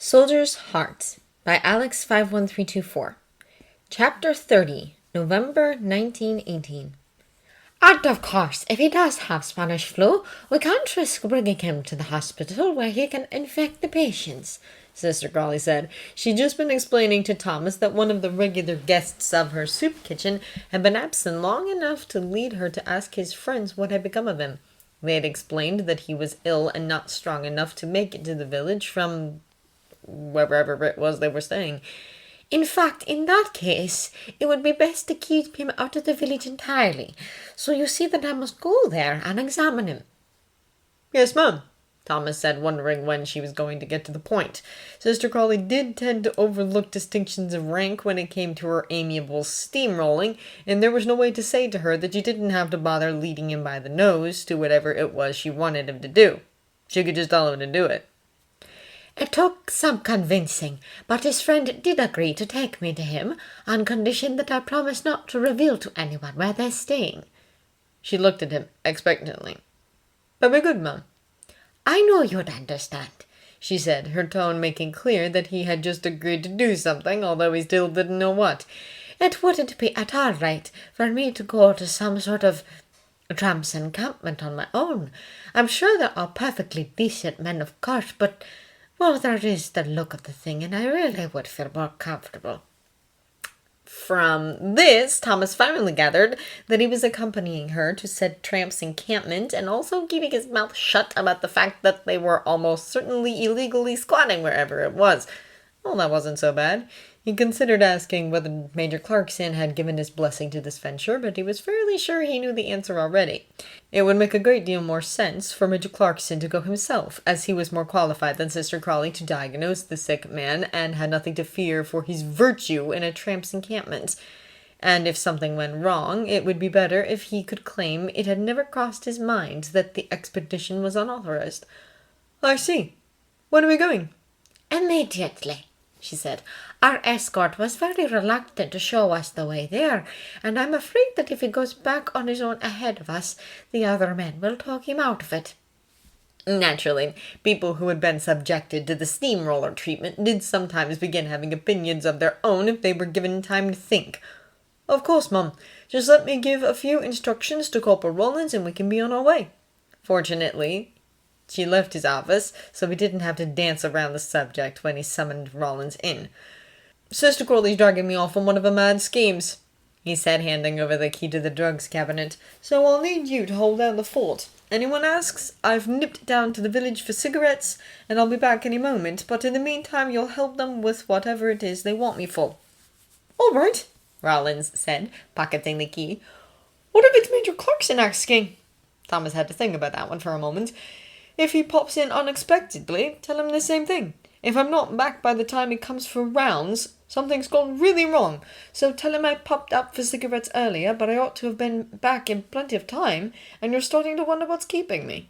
Soldier's Heart by Alex 51324. Chapter 30, November 1918. And of course, if he does have Spanish flu, we can't risk bringing him to the hospital where he can infect the patients, Sister Crawley said. She'd just been explaining to Thomas that one of the regular guests of her soup kitchen had been absent long enough to lead her to ask his friends what had become of him. They had explained that he was ill and not strong enough to make it to the village from wherever it was they were staying. In fact, in that case, it would be best to keep him out of the village entirely. So you see that I must go there and examine him. Yes, ma'am, Thomas said, wondering when she was going to get to the point. Sister Crawley did tend to overlook distinctions of rank when it came to her amiable steamrolling, and there was no way to say to her that she didn't have to bother leading him by the nose to whatever it was she wanted him to do. She could just tell him to do it. It took some convincing, but his friend did agree to take me to him on condition that I promise not to reveal to anyone where they're staying. She looked at him expectantly. Very good, ma'am. I know you'd understand, she said, her tone making clear that he had just agreed to do something, although he still didn't know what. It wouldn't be at all right for me to go to some sort of tramps encampment on my own. I'm sure they're all perfectly decent men, of course, but well, there is the look of the thing, and I really would feel more comfortable. From this, Thomas finally gathered that he was accompanying her to said tramp's encampment and also keeping his mouth shut about the fact that they were almost certainly illegally squatting wherever it was. Well, that wasn't so bad. He considered asking whether Major Clarkson had given his blessing to this venture, but he was fairly sure he knew the answer already. It would make a great deal more sense for Major Clarkson to go himself, as he was more qualified than Sister Crawley to diagnose the sick man, and had nothing to fear for his virtue in a tramp's encampment. And if something went wrong, it would be better if he could claim it had never crossed his mind that the expedition was unauthorized. I see. When are we going? Immediately, she said. Our escort was very reluctant to show us the way there, and I'm afraid that if he goes back on his own ahead of us, the other men will talk him out of it. Naturally, people who had been subjected to the steamroller treatment did sometimes begin having opinions of their own if they were given time to think. Of course, Mum. Just let me give a few instructions to Corporal Rollins and we can be on our way. Fortunately, she left his office, so he didn't have to dance around the subject when he summoned Rollins in. Sister Crawley's dragging me off on one of her mad schemes, he said, handing over the key to the drugs cabinet. So I'll need you to hold down the fort. Anyone asks, I've nipped down to the village for cigarettes, and I'll be back any moment, but in the meantime you'll help them with whatever it is they want me for. All right, Rollins said, pocketing the key. What if it's Major Clarkson asking? Thomas had to think about that one for a moment. If he pops in unexpectedly, tell him the same thing. If I'm not back by the time he comes for rounds, something's gone really wrong. So tell him I popped up for cigarettes earlier, but I ought to have been back in plenty of time, and you're starting to wonder what's keeping me.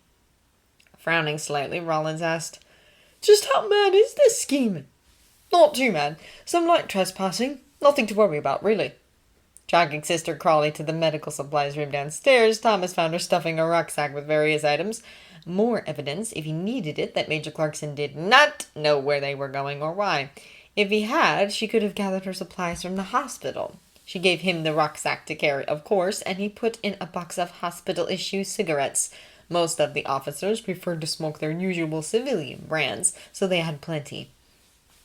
Frowning slightly, Rollins asked, Just how mad is this scheme? Not too mad. Some light trespassing. Nothing to worry about, really. Dragging Sister Crawley to the medical supplies room downstairs, Thomas found her stuffing a rucksack with various items. More evidence, if he needed it, that Major Clarkson did not know where they were going or why. If he had, she could have gathered her supplies from the hospital. She gave him the rucksack to carry, of course, and he put in a box of hospital-issue cigarettes. Most of the officers preferred to smoke their usual civilian brands, so they had plenty.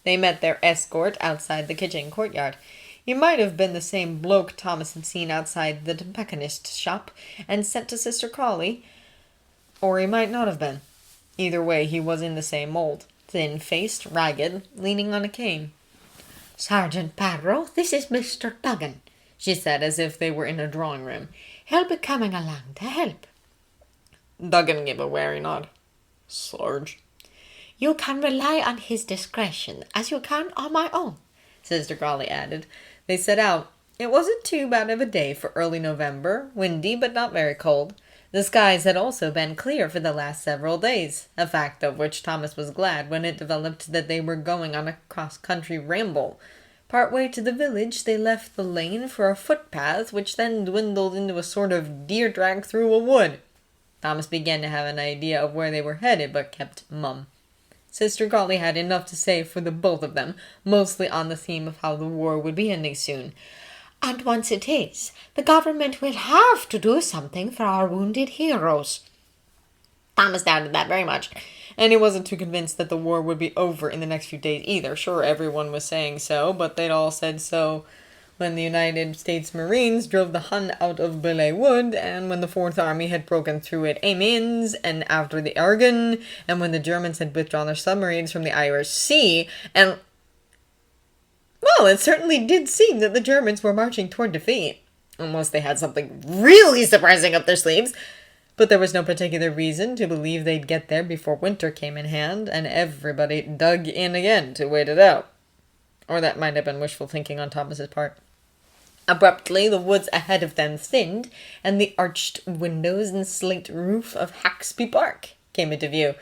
They met their escort outside the kitchen courtyard. He might have been the same bloke Thomas had seen outside the tobacconist's shop and sent to Sister Crawley, or he might not have been. Either way, he was in the same mold, thin-faced, ragged, leaning on a cane. Sergeant Barrow, this is Mr. Duggan, she said, as if they were in a drawing-room. He'll be coming along to help. Duggan gave a wary nod. Sarge. You can rely on his discretion, as you can on my own, Sister Crawley added. They set out. It wasn't too bad of a day for early November, windy but not very cold. The skies had also been clear for the last several days, a fact of which Thomas was glad when it developed that they were going on a cross-country ramble. Part way to the village, they left the lane for a footpath, which then dwindled into a sort of deer drag through a wood. Thomas began to have an idea of where they were headed, but kept mum. Sister Collie had enough to say for the both of them, mostly on the theme of how the war would be ending soon. And once it is, the government will have to do something for our wounded heroes. Thomas doubted that very much, and he wasn't too convinced that the war would be over in the next few days either. Sure, everyone was saying so, but they'd all said so when the United States Marines drove the Hun out of Belleau Wood, and when the Fourth Army had broken through at Amiens, and after the Argonne, and when the Germans had withdrawn their submarines from the Irish Sea, and... well, it certainly did seem that the Germans were marching toward defeat, unless they had something really surprising up their sleeves. But there was no particular reason to believe they'd get there before winter came in hand, and everybody dug in again to wait it out. Or that might have been wishful thinking on Thomas's part. Abruptly, the woods ahead of them thinned, and the arched windows and slate roof of Haxby Park came into view.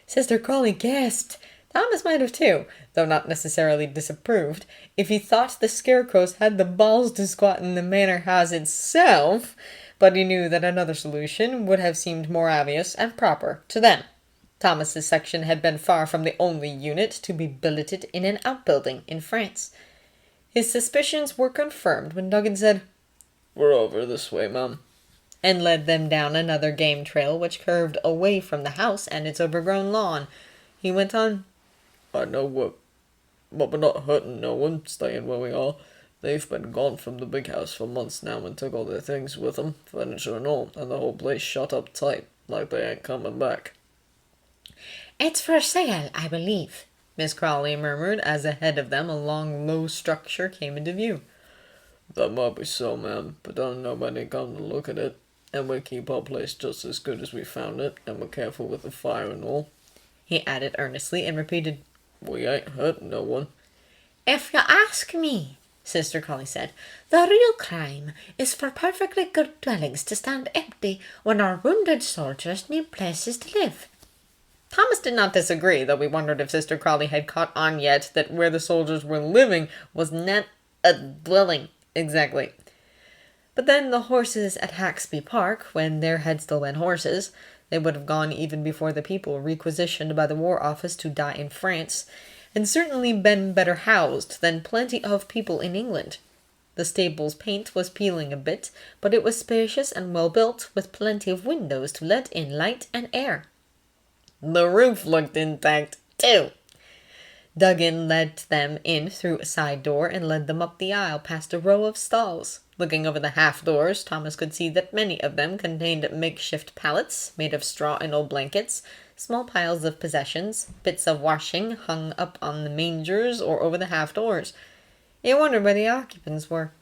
Sister Crawley gasped. Thomas might have too, though not necessarily disapproved, if he thought the scarecrows had the balls to squat in the manor house itself, but he knew that another solution would have seemed more obvious and proper to them. Thomas's section had been far from the only unit to be billeted in an outbuilding in France. His suspicions were confirmed when Duggan said, "We're over this way, Mum," and led them down another game trail which curved away from the house and its overgrown lawn. He went on, "I know but we're not hurting no one, staying where we are. They've been gone from the big house for months now and took all their things with them, furniture and all, and the whole place shut up tight, like they ain't coming back." "It's for sale, I believe," Miss Crawley murmured as ahead of them a long, low structure came into view. "That might be so, ma'am, but don't nobody come to look at it, and we keep our place just as good as we found it, and we're careful with the fire and all," he added earnestly, and repeated, "We ain't hurting no one." "If you ask me," Sister Collie said, "the real crime is for perfectly good dwellings to stand empty when our wounded soldiers need places to live." Thomas did not disagree, though he wondered if Sister Crawley had caught on yet that where the soldiers were living was not a dwelling exactly. But then the horses at Haxby Park, when there had still been horses, they would have gone even before the people requisitioned by the War Office to die in France, and certainly been better housed than plenty of people in England. The stable's paint was peeling a bit, but it was spacious and well built, with plenty of windows to let in light and air. The roof looked intact, too. Duggan led them in through a side door and led them up the aisle past a row of stalls. Looking over the half-doors, Thomas could see that many of them contained makeshift pallets made of straw and old blankets, small piles of possessions, bits of washing hung up on the mangers or over the half-doors. He wondered where the occupants were.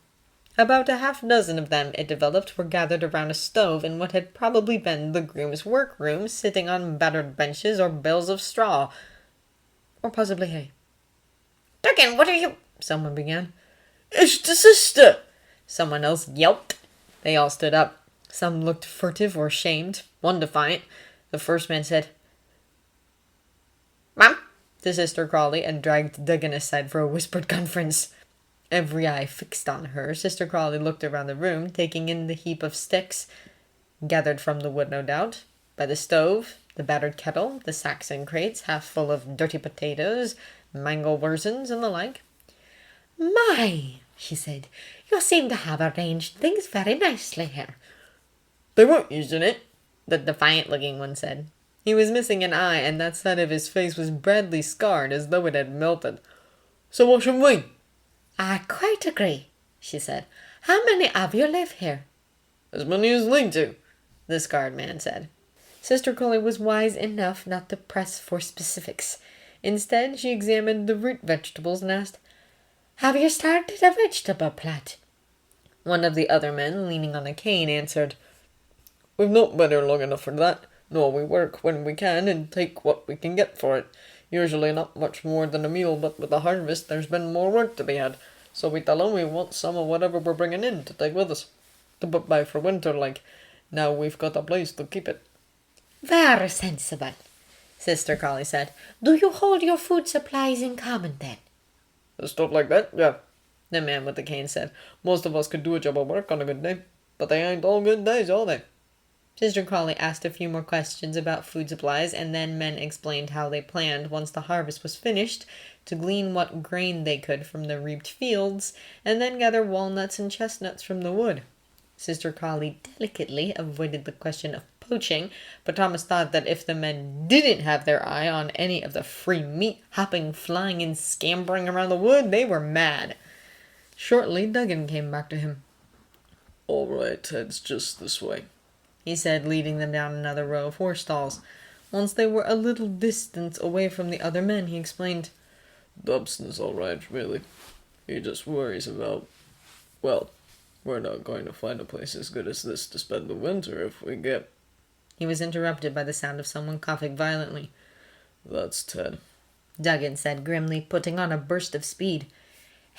About a half-dozen of them, it developed, were gathered around a stove in what had probably been the groom's workroom, sitting on battered benches or bales of straw. Or possibly hay. "Duggan, what are you—" someone began. "It's the sister!" Someone else yelped. They all stood up. Some looked furtive or shamed, one defiant. The first man said, "Mum," to Sister Crawley, and dragged Duggan aside for a whispered conference. Every eye fixed on her, Sister Crawley looked around the room, taking in the heap of sticks, gathered from the wood, no doubt, by the stove, the battered kettle, the sacks and crates, half full of dirty potatoes, mango wurzins, and the like. "My," she said, "you seem to have arranged things very nicely here." "They weren't using it," the defiant-looking one said. He was missing an eye, and that side of his face was badly scarred, as though it had melted. "So what should we?" "I quite agree," she said. "How many of you live here?" "As many as need to," the scarred man said. Sister Crawley was wise enough not to press for specifics. Instead, she examined the root vegetables and asked, "Have you started a vegetable plot?" One of the other men, leaning on a cane, answered, "We've not been here long enough for that. No, we work when we can and take what we can get for it. Usually not much more than a meal, but with the harvest there's been more work to be had. So we tell 'em we want some of whatever we're bringing in to take with us. To put by for winter, like. Now we've got a place to keep it." "Very sensible," Sister Crawley said. "Do you hold your food supplies in common, then?" "Stuff like that, yeah," the man with the cane said. "Most of us could do a job of work on a good day. But they ain't all good days, are they?" Sister Crawley asked a few more questions about food supplies, and then men explained how they planned, once the harvest was finished, to glean what grain they could from the reaped fields, and then gather walnuts and chestnuts from the wood. Sister Crawley delicately avoided the question of poaching, but Thomas thought that if the men didn't have their eye on any of the free meat hopping, flying, and scampering around the wood, they were mad. Shortly, Duggan came back to him. "All right, Ted's just this way," he said, leading them down another row of horse stalls. Once they were a little distance away from the other men, he explained, "Dobson's all right, really. He just worries about, well, we're not going to find a place as good as this to spend the winter if we get—" He was interrupted by the sound of someone coughing violently. "That's Ted," Duggan said grimly, putting on a burst of speed.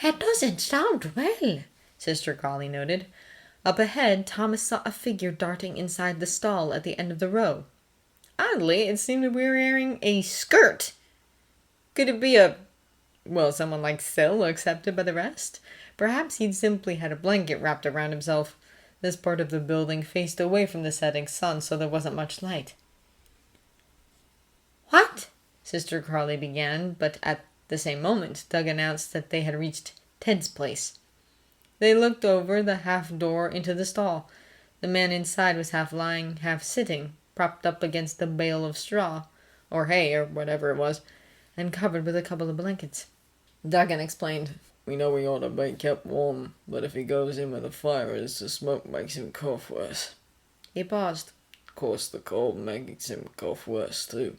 "It doesn't sound well," Sister Crawley noted. Up ahead, Thomas saw a figure darting inside the stall at the end of the row. Oddly, it seemed to be wearing a skirt. Could it be someone like Syl, accepted by the rest? Perhaps he'd simply had a blanket wrapped around himself. This part of the building faced away from the setting sun, so there wasn't much light. "What?" Sister Crawley began, but at the same moment, Doug announced that they had reached Ted's place. They looked over the half-door into the stall. The man inside was half lying, half sitting, propped up against a bale of straw, or hay, or whatever it was, and covered with a couple of blankets. Duggan explained, "We know he ought to be kept warm, but if he goes in where the fire is, the smoke makes him cough worse." He paused. "Of course, the cold makes him cough worse, too."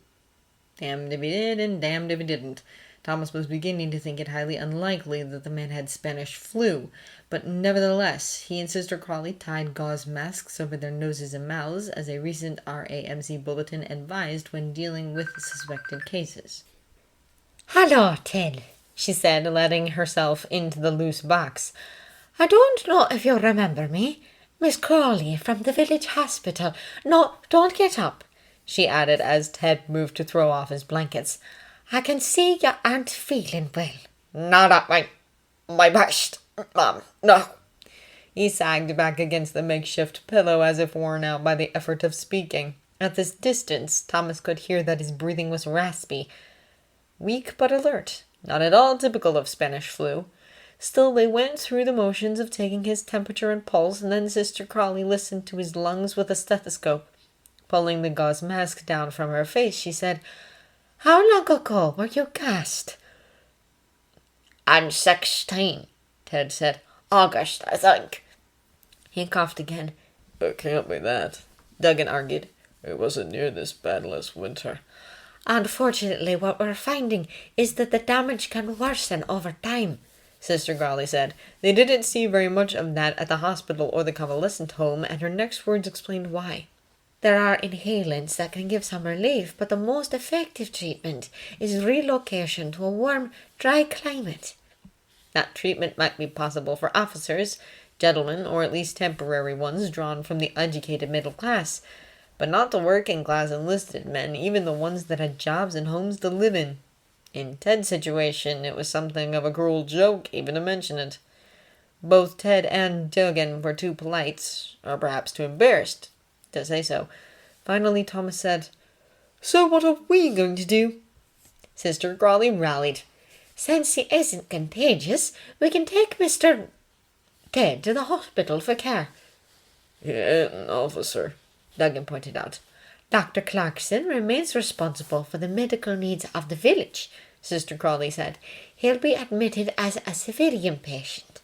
Damned if he did, and damned if he didn't. Thomas was beginning to think it highly unlikely that the man had Spanish flu, but nevertheless, he and Sister Crawley tied gauze masks over their noses and mouths, as a recent RAMC bulletin advised when dealing with suspected cases. "Hello, Ted," she said, letting herself into the loose box. "I don't know if you remember me. Miss Crawley from the village hospital. No, don't get up," she added as Ted moved to throw off his blankets. "I can see you aren't feeling well." "Not at my best, Mom, no." He sagged back against the makeshift pillow as if worn out by the effort of speaking. At this distance, Thomas could hear that his breathing was raspy. Weak but alert, not at all typical of Spanish flu. Still, they went through the motions of taking his temperature and pulse, and then Sister Crawley listened to his lungs with a stethoscope. Pulling the gauze mask down from her face, she said, "How long ago were you gassed?" "I'm 16, Ted said. "August, I think." He coughed again. "It can't be that," Duggan argued. "It wasn't near this bad last winter." "Unfortunately, what we're finding is that the damage can worsen over time," Sister Crawley said. They didn't see very much of that at the hospital or the convalescent home, and her next words explained why. "There are inhalants that can give some relief, but the most effective treatment is relocation to a warm, dry climate." That treatment might be possible for officers, gentlemen, or at least temporary ones drawn from the educated middle class, but not the working class enlisted men, even the ones that had jobs and homes to live in. In Ted's situation, it was something of a cruel joke even to mention it. Both Ted and Duggan were too polite, or perhaps too embarrassed, to say so. Finally, Thomas said, "So what are we going to do?" Sister Crawley rallied. "Since he isn't contagious, we can take Mr. Ted to the hospital for care." "He ain't an officer," Duggan pointed out. "Dr. Clarkson remains responsible for the medical needs of the village," Sister Crawley said. "He'll be admitted as a civilian patient."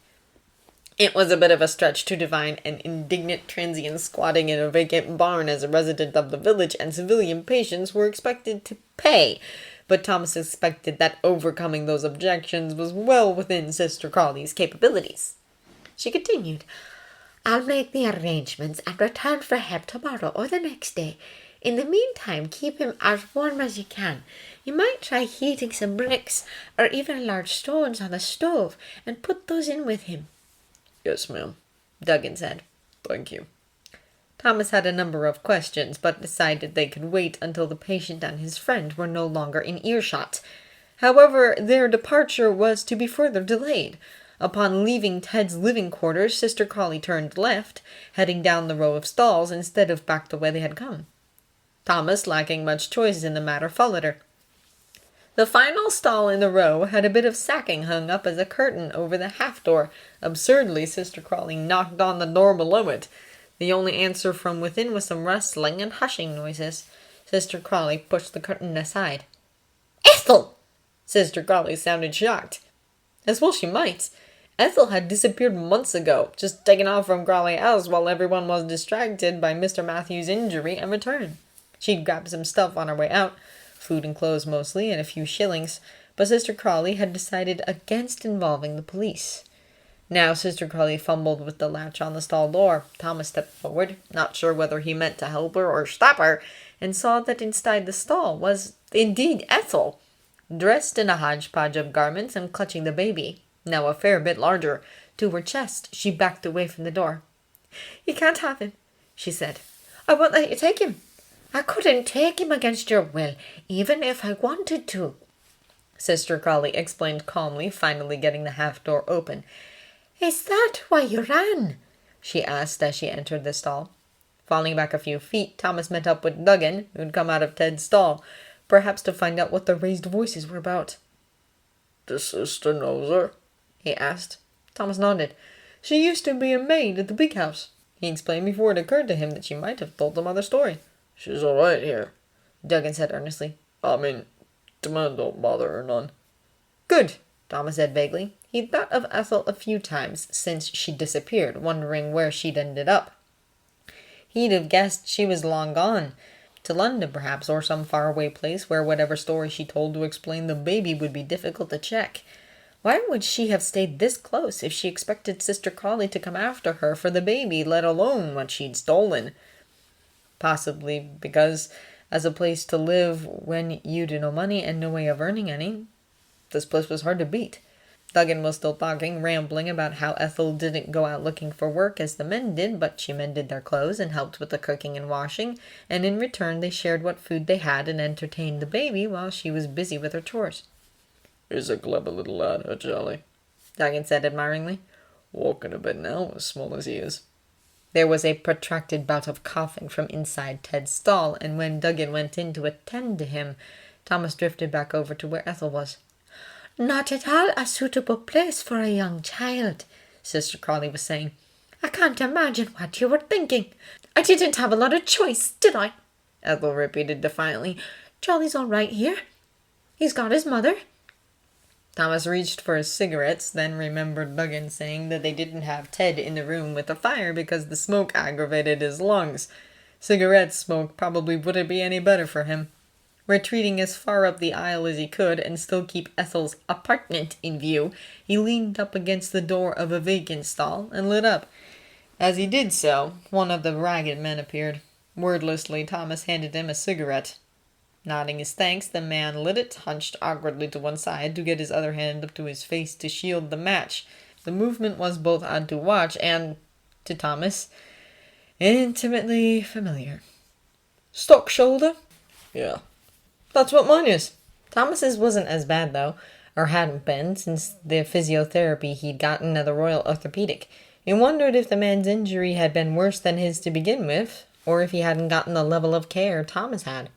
It was a bit of a stretch to define an indignant transient squatting in a vacant barn as a resident of the village, and civilian patients were expected to pay. But Thomas expected that overcoming those objections was well within Sister Crawley's capabilities. She continued, "I'll make the arrangements and return for him tomorrow or the next day. In the meantime, keep him as warm as you can. You might try heating some bricks or even large stones on the stove and put those in with him." "Yes, ma'am," Duggan said. "Thank you." Thomas had a number of questions, but decided they could wait until the patient and his friend were no longer in earshot. However, their departure was to be further delayed. Upon leaving Ted's living quarters, Sister Crawley turned left, heading down the row of stalls instead of back the way they had come. Thomas, lacking much choice in the matter, followed her. The final stall in the row had a bit of sacking hung up as a curtain over the half-door. Absurdly, Sister Crawley knocked on the door below it. The only answer from within was some rustling and hushing noises. Sister Crawley pushed the curtain aside. "Ethel!" Sister Crawley sounded shocked. As well she might. Ethel had disappeared months ago, just taken off from Crawley House while everyone was distracted by Mr. Matthew's injury and return. She'd grabbed some stuff on her way out, food and clothes mostly, and a few shillings, but Sister Crawley had decided against involving the police. Now Sister Crawley fumbled with the latch on the stall door. Thomas stepped forward, not sure whether he meant to help her or stop her, and saw that inside the stall was indeed Ethel, dressed in a hodgepodge of garments and clutching the baby, now a fair bit larger, to her chest. She backed away from the door. "You can't have him," she said. "I won't let you take him. I couldn't take him against your will, even if I wanted to," Sister Crawley explained calmly, finally getting the half-door open. "Is that why you ran?" she asked as she entered the stall. Falling back a few feet, Thomas met up with Duggan, who'd come out of Ted's stall, perhaps to find out what the raised voices were about. "The sister knows her?" he asked. Thomas nodded. "She used to be a maid at the big house," he explained before it occurred to him that she might have told some other story. "She's all right here," Duggan said earnestly. "I mean, the man don't bother her none." "Good," Thomas said vaguely. He'd thought of Ethel a few times since she disappeared, wondering where she'd ended up. He'd have guessed she was long gone. To London, perhaps, or some faraway place where whatever story she told to explain the baby would be difficult to check. Why would she have stayed this close if she expected Sister Crawley to come after her for the baby, let alone what she'd stolen? Possibly because, as a place to live when you'd no money and no way of earning any, this place was hard to beat. Duggan was still talking, rambling about how Ethel didn't go out looking for work as the men did, but she mended their clothes and helped with the cooking and washing, and in return they shared what food they had and entertained the baby while she was busy with her chores. "He's a clever little lad, a jolly," Duggan said admiringly. "Walking a bit now, as small as he is." There was a protracted bout of coughing from inside Ted's stall, and when Duggan went in to attend to him, Thomas drifted back over to where Ethel was. "Not at all a suitable place for a young child," Sister Crawley was saying. "I can't imagine what you were thinking. I didn't have a lot of choice, did I?" Ethel repeated defiantly. "Jolly's all right here. He's got his mother." Thomas reached for his cigarettes, then remembered Duggan saying that they didn't have Ted in the room with the fire because the smoke aggravated his lungs. Cigarette smoke probably wouldn't be any better for him. Retreating as far up the aisle as he could and still keep Ethel's apartment in view, he leaned up against the door of a vacant stall and lit up. As he did so, one of the ragged men appeared. Wordlessly, Thomas handed him a cigarette. Nodding his thanks, the man lit it, hunched awkwardly to one side to get his other hand up to his face to shield the match. The movement was both odd to watch and, to Thomas, intimately familiar. "Stock shoulder?" "Yeah." "That's what mine is." Thomas's wasn't as bad, though, or hadn't been, since the physiotherapy he'd gotten at the Royal Orthopedic. He wondered if the man's injury had been worse than his to begin with, or if he hadn't gotten the level of care Thomas had.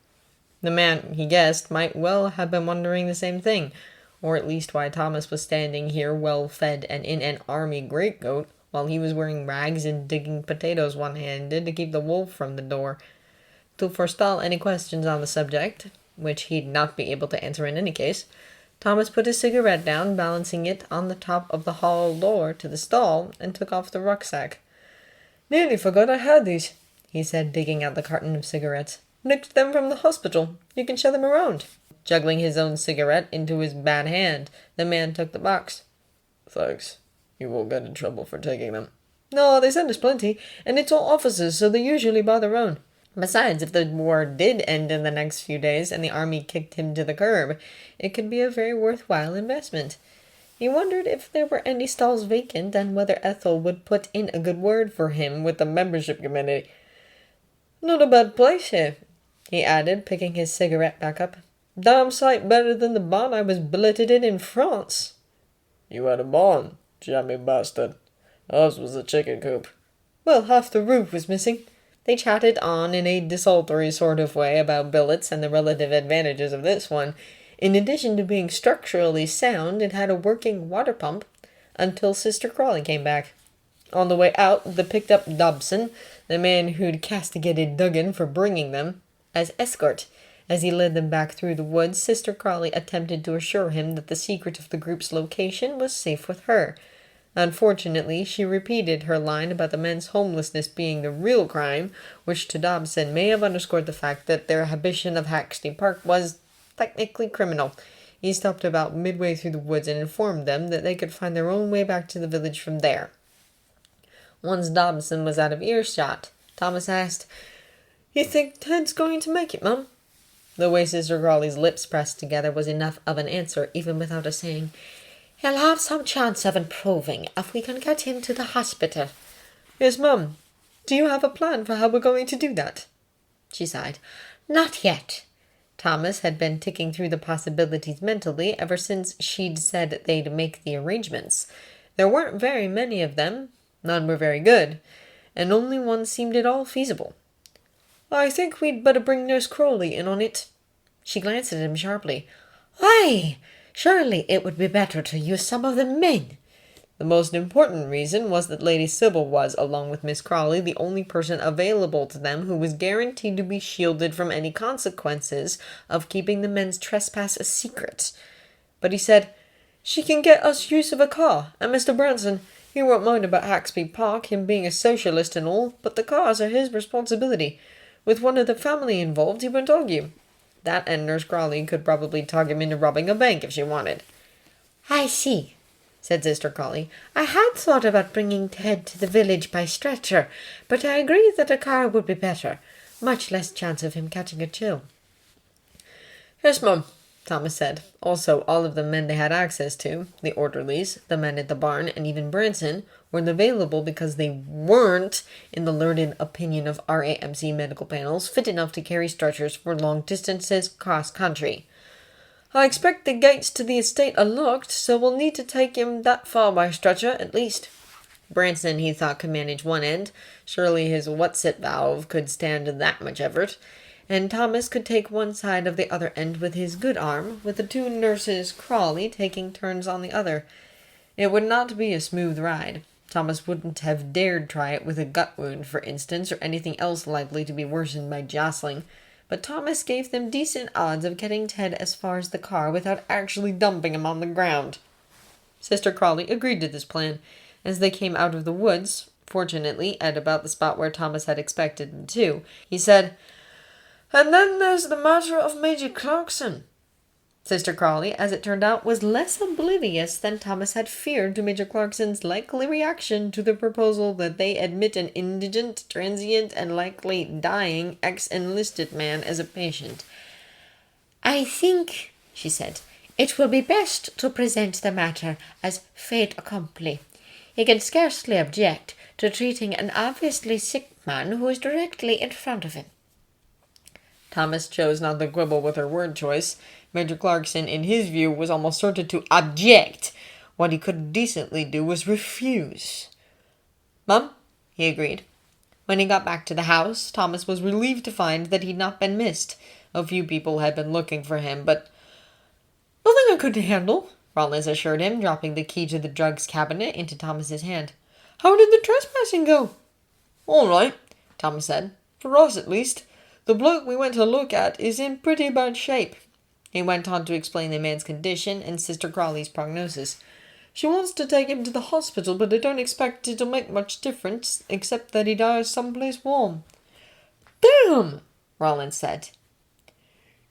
The man, he guessed, might well have been wondering the same thing, or at least why Thomas was standing here well-fed and in an army greatcoat, while he was wearing rags and digging potatoes one-handed to keep the wolf from the door. To forestall any questions on the subject, which he'd not be able to answer in any case, Thomas put his cigarette down, balancing it on the top of the hall door to the stall, and took off the rucksack. "Nearly forgot I had these," he said, digging out the carton of cigarettes. "Nicked them from the hospital. You can show them around." Juggling his own cigarette into his bad hand, the man took the box. "Thanks. You won't get in trouble for taking them." "No, they send us plenty, and it's all officers, so they usually buy their own. Besides, if the war did end in the next few days and the army kicked him to the curb, it could be a very worthwhile investment." He wondered if there were any stalls vacant and whether Ethel would put in a good word for him with the membership committee. "Not a bad place here," he added, picking his cigarette back up. "Damn sight better than the barn I was billeted in France." "You had a barn?" Jammy bastard. Ours was a chicken coop. Well, half the roof was missing. They chatted on in a desultory sort of way about billets and the relative advantages of this one. In addition to being structurally sound, it had a working water pump until Sister Crawley came back. On the way out, they picked up Dobson, the man who'd castigated Duggan for bringing them, as escort. As he led them back through the woods, Sister Crawley attempted to assure him that the secret of the group's location was safe with her. Unfortunately, she repeated her line about the men's homelessness being the real crime, which to Dobson may have underscored the fact that their habitation of Haxley Park was technically criminal. He stopped about midway through the woods and informed them that they could find their own way back to the village from there. Once Dobson was out of earshot, Thomas asked, "You think Ted's going to make it, Mum?" The way Sister Crawley's lips pressed together was enough of an answer, even without a saying. "He'll have some chance of improving if we can get him to the hospital." "Yes, Mum. Do you have a plan for how we're going to do that?" She sighed. "Not yet." Thomas had been ticking through the possibilities mentally ever since she'd said they'd make the arrangements. There weren't very many of them, none were very good, and only one seemed at all feasible. "I think we'd better bring Nurse Crawley in on it." She glanced at him sharply. "Why? Surely it would be better to use some of the men." The most important reason was that Lady Sybil was, along with Miss Crawley, the only person available to them who was guaranteed to be shielded from any consequences of keeping the men's trespass a secret. But he said, "She can get us use of a car, and Mr. Branson, he won't mind about Haxby Park, him being a socialist and all, but the cars are his responsibility. With one of the family involved, he won't argue." That and Nurse Crawley could probably talk him into robbing a bank if she wanted. "I see," said Sister Crawley. "I had thought about bringing Ted to the village by stretcher, but I agree that a car would be better. Much less chance of him catching a chill." "Yes, Mum," Thomas said. Also, all of the men they had access to, the orderlies, the men at the barn, and even Branson, were available because they weren't, in the learned opinion of RAMC medical panels, fit enough to carry stretchers for long distances cross-country. "I expect the gates to the estate are locked, so we'll need to take him that far by stretcher, at least." Branson, he thought, could manage one end. Surely his what's-it valve could stand that much effort. And Thomas could take one side of the other end with his good arm, with the two nurses Crawley taking turns on the other. It would not be a smooth ride. Thomas wouldn't have dared try it with a gut wound, for instance, or anything else likely to be worsened by jostling. But Thomas gave them decent odds of getting Ted as far as the car without actually dumping him on the ground. Sister Crawley agreed to this plan. As they came out of the woods, fortunately at about the spot where Thomas had expected them to, he said, "And then there's the matter of Major Clarkson." Sister Crawley, as it turned out, was less oblivious than Thomas had feared to Major Clarkson's likely reaction to the proposal that they admit an indigent, transient, and likely dying ex-enlisted man as a patient. "I think," she said, "it will be best to present the matter as fait accompli. He can scarcely object to treating an obviously sick man who is directly in front of him." Thomas chose not to quibble with her word choice. Major Clarkson, in his view, was almost certain to object. What he could decently do was refuse. "Mum," he agreed. When he got back to the house, Thomas was relieved to find that he'd not been missed. A few people had been looking for him, but "nothing I couldn't handle," Rollins assured him, dropping the key to the drugs cabinet into Thomas's hand. "How did the trespassing go?" "All right," Thomas said. "For us, at least. The bloke we went to look at is in pretty bad shape." He went on to explain the man's condition and Sister Crawley's prognosis. "She wants to take him to the hospital, but I don't expect it'll make much difference, except that he dies someplace warm." "Damn!" Rollins said.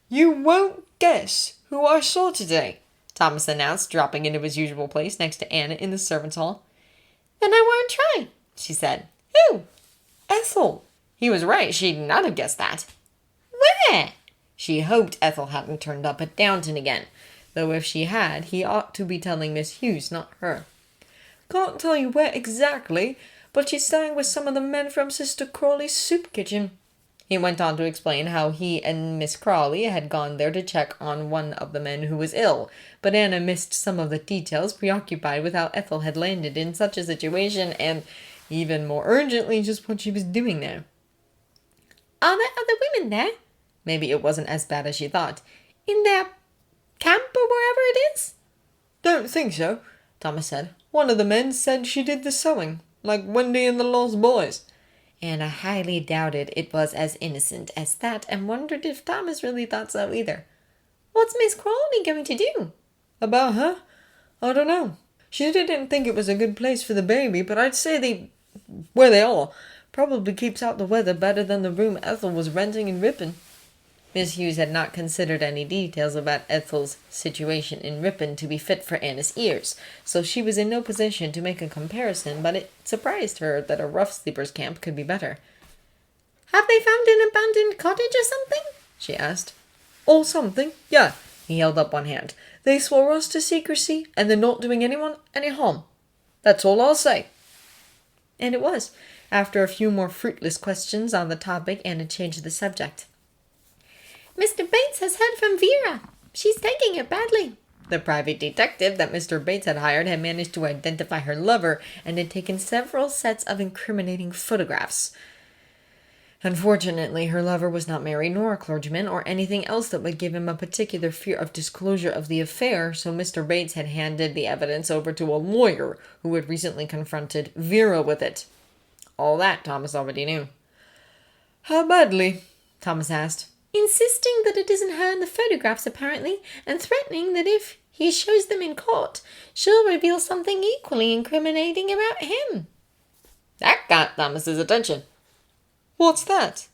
"You won't guess who I saw today," Thomas announced, dropping into his usual place next to Anna in the servants' hall. "Then I won't try," she said. "Who?" "Ethel." He was right. She'd not have guessed that. "Where?" She hoped Ethel hadn't turned up at Downton again, though if she had, he ought to be telling Miss Hughes, not her. "Can't tell you where exactly, but she's staying with some of the men from Sister Crawley's soup kitchen." He went on to explain how he and Miss Crawley had gone there to check on one of the men who was ill, but Anna missed some of the details, preoccupied with how Ethel had landed in such a situation and, even more urgently, just what she was doing there. Are there other women there? Maybe it wasn't as bad as she thought. In their camp or wherever it is? Don't think so, Thomas said. One of the men said she did the sewing, like Wendy and the Lost Boys. Anna highly doubted it was as innocent as that and wondered if Thomas really thought so either. What's Miss Crawley going to do? About her? I don't know. She didn't think it was a good place for the baby, but I'd say where they are, probably keeps out the weather better than the room Ethel was renting in Ripon. Miss Hughes had not considered any details about Ethel's situation in Ripon to be fit for Anna's ears, so she was in no position to make a comparison, but it surprised her that a rough sleepers' camp could be better. Have they found an abandoned cottage or something? She asked. Or something, yeah. He held up one hand. They swore us to secrecy, and they're not doing anyone any harm. That's all I'll say. And it was. After a few more fruitless questions on the topic, Anna changed the subject. Mr. Bates has heard from Vera. She's taking it badly. The private detective that Mr. Bates had hired had managed to identify her lover and had taken several sets of incriminating photographs. Unfortunately, her lover was not married nor a clergyman or anything else that would give him a particular fear of disclosure of the affair, so Mr. Bates had handed the evidence over to a lawyer who had recently confronted Vera with it. All that Thomas already knew. How badly? Thomas asked. Insisting that it isn't her in the photographs, apparently, and threatening that if he shows them in court, she'll reveal something equally incriminating about him. That got Thomas's attention. What's that?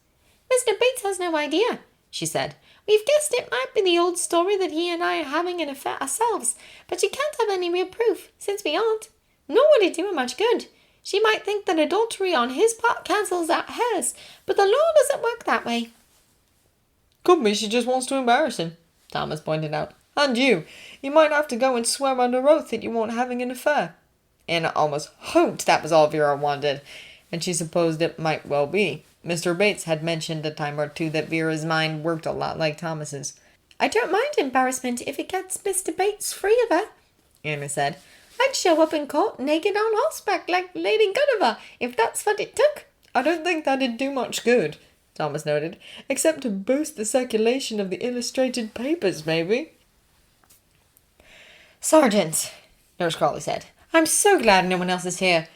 Mr. Bates has no idea, she said. We've guessed it might be the old story that he and I are having an affair ourselves, but you can't have any real proof, since we aren't. Nor would it do her much good. She might think that adultery on his part cancels out hers, but the law doesn't work that way. Could be she just wants to embarrass him, Thomas pointed out. And you might have to go and swear under oath that you weren't having an affair. Anna almost hoped that was all Vera wanted, and she supposed it might well be. Mr. Bates had mentioned a time or two that Vera's mind worked a lot like Thomas's. I don't mind embarrassment if it gets Mr. Bates free of her, Anna said. I'd show up in court naked on horseback like Lady Godiva, if that's what it took. I don't think that'd do much good, Thomas noted, except to boost the circulation of the illustrated papers, maybe. Sergeant, Nurse Crawley said, I'm so glad no one else is here.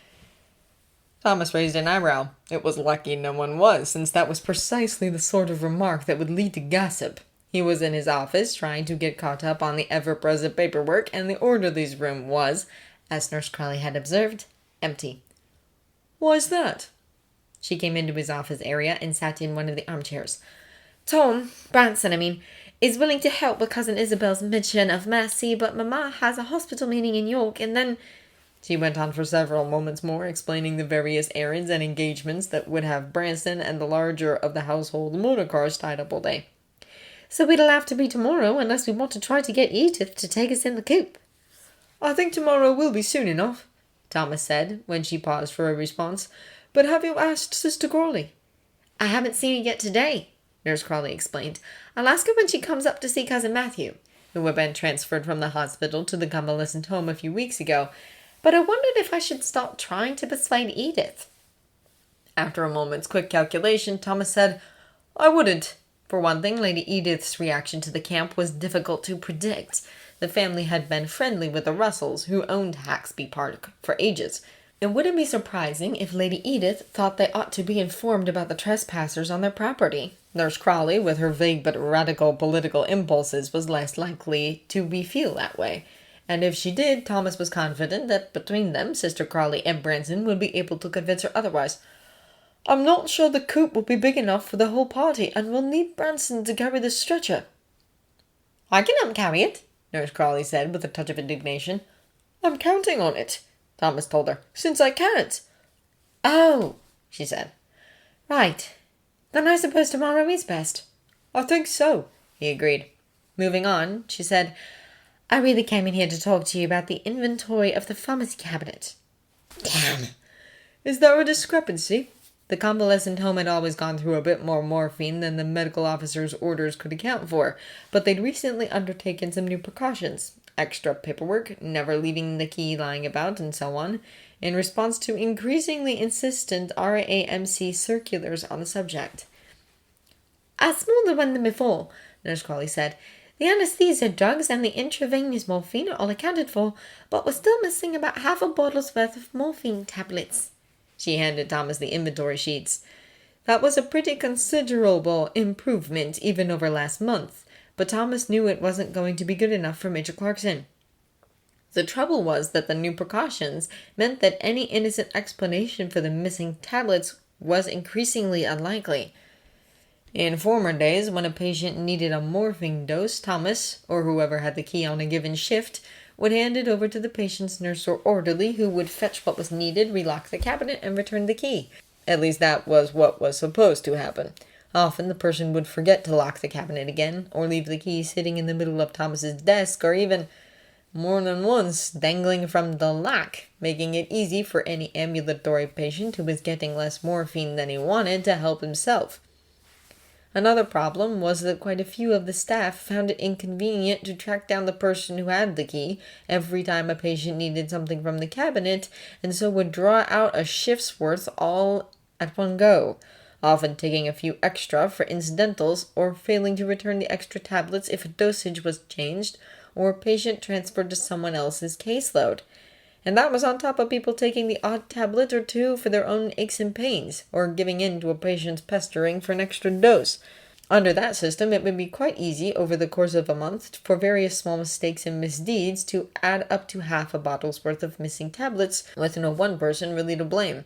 Thomas raised an eyebrow. It was lucky no one was, since that was precisely the sort of remark that would lead to gossip. He was in his office, trying to get caught up on the ever-present paperwork, and the orderly's room was, as Nurse Crawley had observed, empty. Why's that? She came into his office area and sat in one of the armchairs. Tom, Branson, is willing to help with Cousin Isabel's mission of mercy, but Mamma has a hospital meeting in York, and then... She went on for several moments more, explaining the various errands and engagements that would have Branson and the larger of the household motor cars tied up all day. So it'll have to be tomorrow, unless we want to try to get Edith to take us in the coupe. I think tomorrow will be soon enough, Thomas said, when she paused for a response. But have you asked Sister Crawley? I haven't seen her yet today, Nurse Crawley explained. I'll ask her when she comes up to see Cousin Matthew, who had been transferred from the hospital to the convalescent home a few weeks ago, but I wondered if I should stop trying to persuade Edith. After a moment's quick calculation, Thomas said, I wouldn't. For one thing, Lady Edith's reaction to the camp was difficult to predict. The family had been friendly with the Russells, who owned Haxby Park for ages. It wouldn't be surprising if Lady Edith thought they ought to be informed about the trespassers on their property. Nurse Crawley, with her vague but radical political impulses, was less likely to feel that way. And if she did, Thomas was confident that between them, Sister Crawley and Branson would be able to convince her otherwise. I'm not sure the coupe will be big enough for the whole party, and we'll need Branson to carry the stretcher. I can help carry it, Nurse Crawley said with a touch of indignation. I'm counting on it, Thomas told her, since I can't. Oh, she said. Right. Then I suppose tomorrow is best. I think so, he agreed. Moving on, she said, I really came in here to talk to you about the inventory of the pharmacy cabinet. Damn. Is there a discrepancy? The convalescent home had always gone through a bit more morphine than the medical officer's orders could account for, but they'd recently undertaken some new precautions. Extra paperwork, never leaving the key lying about, and so on, in response to increasingly insistent RAMC circulars on the subject. "A smoother one than before," Nurse Crawley said. "The anesthesia drugs and the intravenous morphine are all accounted for, but we're still missing about half a bottle's worth of morphine tablets." She handed Thomas the inventory sheets. That was a pretty considerable improvement even over last month, but Thomas knew it wasn't going to be good enough for Major Clarkson. The trouble was that the new precautions meant that any innocent explanation for the missing tablets was increasingly unlikely. In former days, when a patient needed a morphine dose, Thomas, or whoever had the key on a given shift, would hand it over to the patient's nurse or orderly, who would fetch what was needed, relock the cabinet, and return the key. At least that was what was supposed to happen. Often the person would forget to lock the cabinet again, or leave the key sitting in the middle of Thomas's desk, or even, more than once, dangling from the lock, making it easy for any ambulatory patient who was getting less morphine than he wanted to help himself. Another problem was that quite a few of the staff found it inconvenient to track down the person who had the key every time a patient needed something from the cabinet, and so would draw out a shift's worth all at one go, often taking a few extra for incidentals, or failing to return the extra tablets if a dosage was changed, or a patient transferred to someone else's caseload. And that was on top of people taking the odd tablet or two for their own aches and pains, or giving in to a patient's pestering for an extra dose. Under that system, it would be quite easy, over the course of a month, for various small mistakes and misdeeds to add up to half a bottle's worth of missing tablets, with no one person really to blame.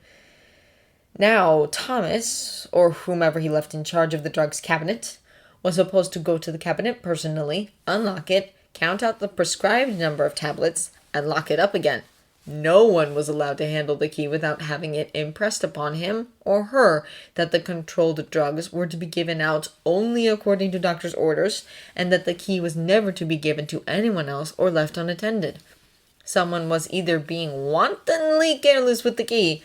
Now, Thomas, or whomever he left in charge of the drugs cabinet, was supposed to go to the cabinet personally, unlock it, count out the prescribed number of tablets, and lock it up again. No one was allowed to handle the key without having it impressed upon him or her that the controlled drugs were to be given out only according to doctor's orders, and that the key was never to be given to anyone else or left unattended. Someone was either being wantonly careless with the key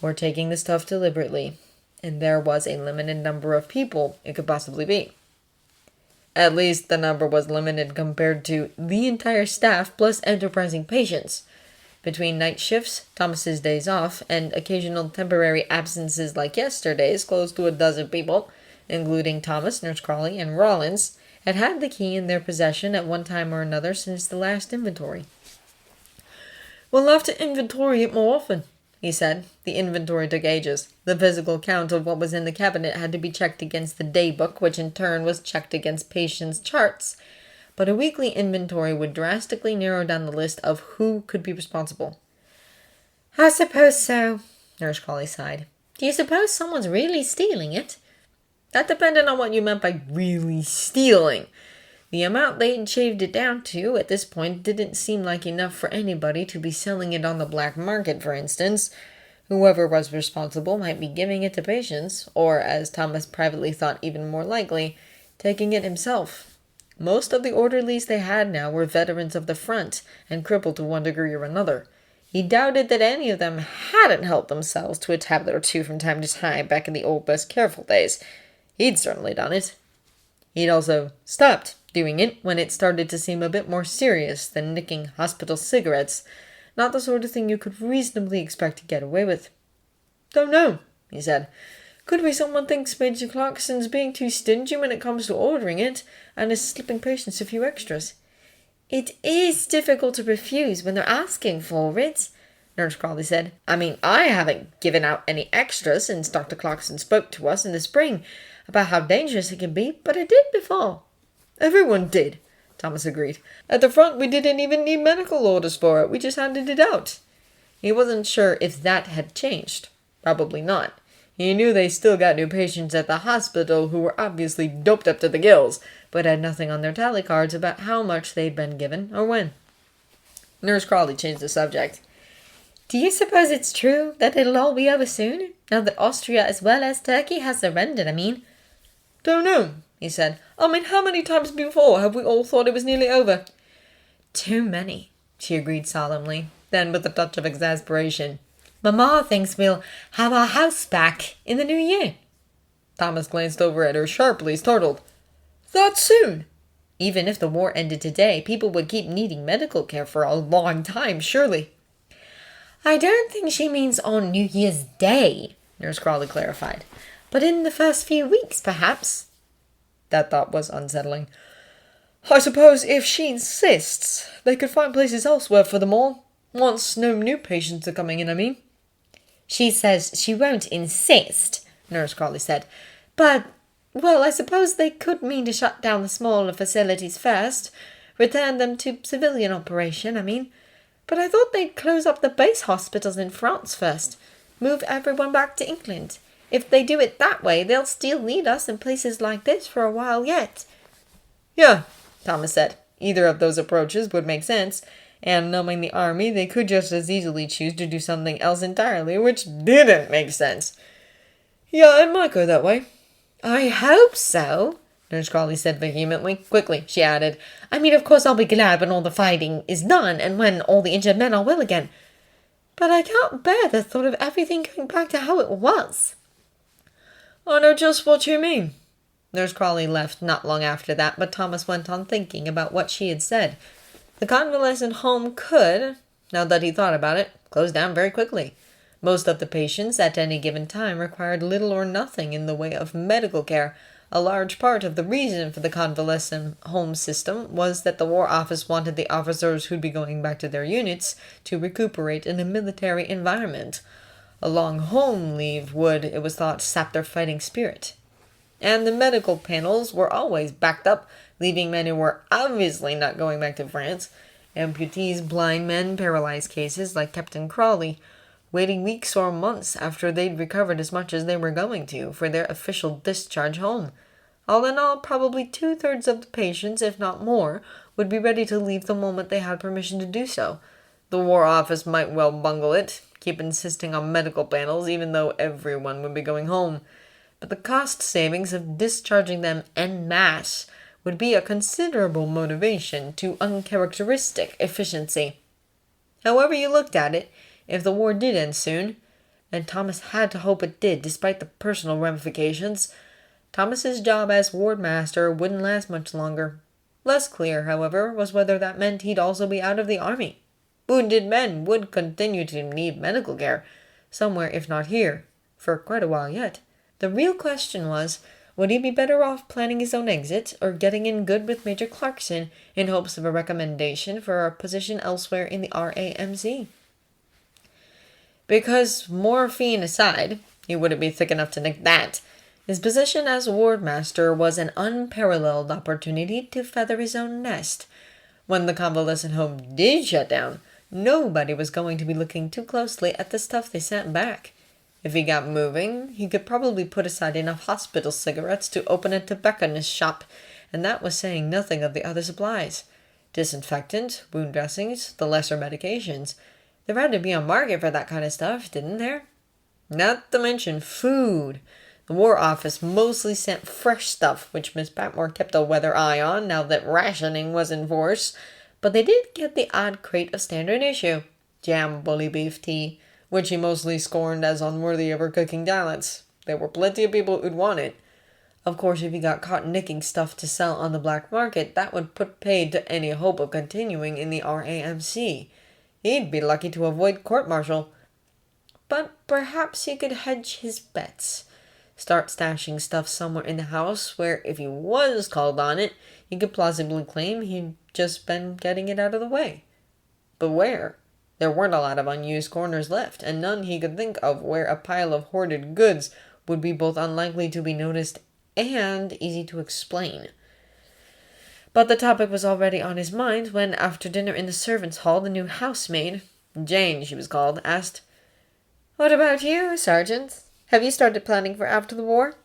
or taking the stuff deliberately, and there was a limited number of people it could possibly be. At least the number was limited compared to the entire staff plus enterprising patients. Between night shifts, Thomas's days off, and occasional temporary absences like yesterday's, close to a dozen people, including Thomas, Nurse Crawley, and Rollins, had had the key in their possession at one time or another since the last inventory. "We'll have to inventory it more often," he said. The inventory took ages. The physical count of what was in the cabinet had to be checked against the day book, which in turn was checked against patients' charts. But a weekly inventory would drastically narrow down the list of who could be responsible. "I suppose so," Nurse Crawley sighed. "Do you suppose someone's really stealing it?" That depended on what you meant by really stealing. The amount they'd shaved it down to at this point didn't seem like enough for anybody to be selling it on the black market, for instance. Whoever was responsible might be giving it to patients, or, as Thomas privately thought even more likely, taking it himself. Most of the orderlies they had now were veterans of the front, and crippled to one degree or another. He doubted that any of them hadn't helped themselves to a tablet or two from time to time back in the old Best Careful days. He'd certainly done it. He'd also stopped doing it when it started to seem a bit more serious than nicking hospital cigarettes, not the sort of thing you could reasonably expect to get away with. "Don't know," he said. "Could be someone thinks Major Clarkson's being too stingy when it comes to ordering it, and is slipping patients a few extras." "It is difficult to refuse when they're asking for it," Nurse Crawley said. "I mean, I haven't given out any extras since Dr. Clarkson spoke to us in the spring about how dangerous it can be, but I did before." "Everyone did," Thomas agreed. "At the front, we didn't even need medical orders for it. We just handed it out." He wasn't sure if that had changed. Probably not. He knew they still got new patients at the hospital who were obviously doped up to the gills, but had nothing on their tally cards about how much they'd been given or when. Nurse Crawley changed the subject. "Do you suppose it's true that it'll all be over soon, now that Austria as well as Turkey has surrendered, I mean?" "Don't know," he said. "I mean, how many times before have we all thought it was nearly over?" "Too many," she agreed solemnly, then with a touch of exasperation. Mamma thinks we'll have our house back in the new year. Thomas glanced over at her sharply, startled. That soon? Even if the war ended today, people would keep needing medical care for a long time, surely. I don't think she means on New Year's Day, Nurse Crawley clarified. But in the first few weeks, perhaps. That thought was unsettling. I suppose if she insists, they could find places elsewhere for them all. Once no new patients are coming in, I mean. She says she won't insist, Nurse Crawley said. But, well, I suppose they could mean to shut down the smaller facilities first. Return them to civilian operation, I mean. But I thought they'd close up the base hospitals in France first. Move everyone back to England. If they do it that way, they'll still need us in places like this for a while yet. Yeah, Thomas said. Either of those approaches would make sense, and knowing the army, they could just as easily choose to do something else entirely, which didn't make sense. Yeah, it might go that way. I hope so, Nurse Crawley said vehemently. Quickly, she added, I mean, of course I'll be glad when all the fighting is done and when all the injured men are well again. But I can't bear the thought of everything going back to how it was. I know just what you mean. Nurse Crawley left not long after that, but Thomas went on thinking about what she had said. The convalescent home could, now that he thought about it, close down very quickly. Most of the patients at any given time required little or nothing in the way of medical care. A large part of the reason for the convalescent home system was that the War Office wanted the officers who'd be going back to their units to recuperate in a military environment. A long home leave would, it was thought, sap their fighting spirit. And the medical panels were always backed up, leaving men who were obviously not going back to France, amputees, blind men, paralyzed cases like Captain Crawley, waiting weeks or months after they'd recovered as much as they were going to for their official discharge home. All in all, probably 2/3 of the patients, if not more, would be ready to leave the moment they had permission to do so. The War Office might well bungle it, keep insisting on medical panels even though everyone would be going home. But the cost savings of discharging them en masse would be a considerable motivation to uncharacteristic efficiency. However you looked at it, if the war did end soon, and Thomas had to hope it did despite the personal ramifications, Thomas's job as wardmaster wouldn't last much longer. Less clear, however, was whether that meant he'd also be out of the army. Wounded men would continue to need medical care, somewhere if not here, for quite a while yet. The real question was, would he be better off planning his own exit or getting in good with Major Clarkson in hopes of a recommendation for a position elsewhere in the RAMC? Because, morphine aside, he wouldn't be thick enough to nick that, his position as wardmaster was an unparalleled opportunity to feather his own nest. When the convalescent home did shut down, nobody was going to be looking too closely at the stuff they sent back. If he got moving, he could probably put aside enough hospital cigarettes to open a tobacconist's shop, and that was saying nothing of the other supplies. Disinfectant, wound dressings, the lesser medications. There had to be a market for that kind of stuff, didn't there? Not to mention food. The War Office mostly sent fresh stuff, which Miss Patmore kept a weather eye on now that rationing was in force. But they did get the odd crate of standard issue, jam bully beef tea, which he mostly scorned as unworthy of her cooking talents. There were plenty of people who'd want it. Of course, if he got caught nicking stuff to sell on the black market, that would put paid to any hope of continuing in the RAMC. He'd be lucky to avoid court-martial. But perhaps he could hedge his bets. Start stashing stuff somewhere in the house where, if he was called on it, he could plausibly claim he'd just been getting it out of the way. But where? There weren't a lot of unused corners left, and none he could think of where a pile of hoarded goods would be both unlikely to be noticed and easy to explain. But the topic was already on his mind when, after dinner in the servants' hall, the new housemaid, Jane she was called, asked, "What about you, Sergeant? Have you started planning for after the war?"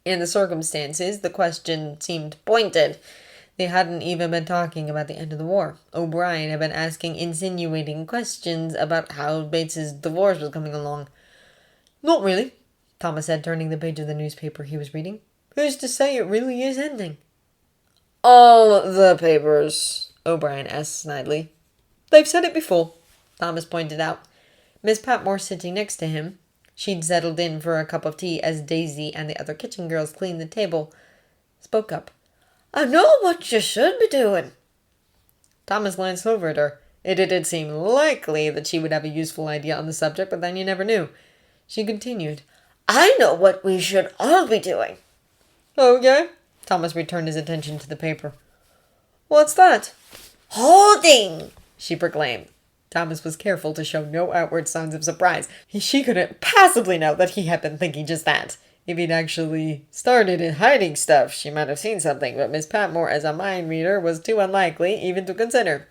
In the circumstances, the question seemed pointed. They hadn't even been talking about the end of the war. O'Brien had been asking insinuating questions about how Bates's divorce was coming along. "Not really," Thomas said, turning the page of the newspaper he was reading. "Who's to say it really is ending?" "All the papers," O'Brien asked snidely. "They've said it before," Thomas pointed out. Miss Patmore, sitting next to him, she'd settled in for a cup of tea as Daisy and the other kitchen girls cleaned the table, spoke up. "I know what you should be doing." Thomas glanced over at her. It did seem likely that she would have a useful idea on the subject, but then you never knew. She continued. "I know what we should all be doing." "Oh, yeah?" Thomas returned his attention to the paper. "What's that?" "Holding," she proclaimed. Thomas was careful to show no outward signs of surprise. She couldn't possibly know that he had been thinking just that. If he'd actually started in hiding stuff, she might have seen something, but Miss Patmore, as a mind reader, was too unlikely even to consider.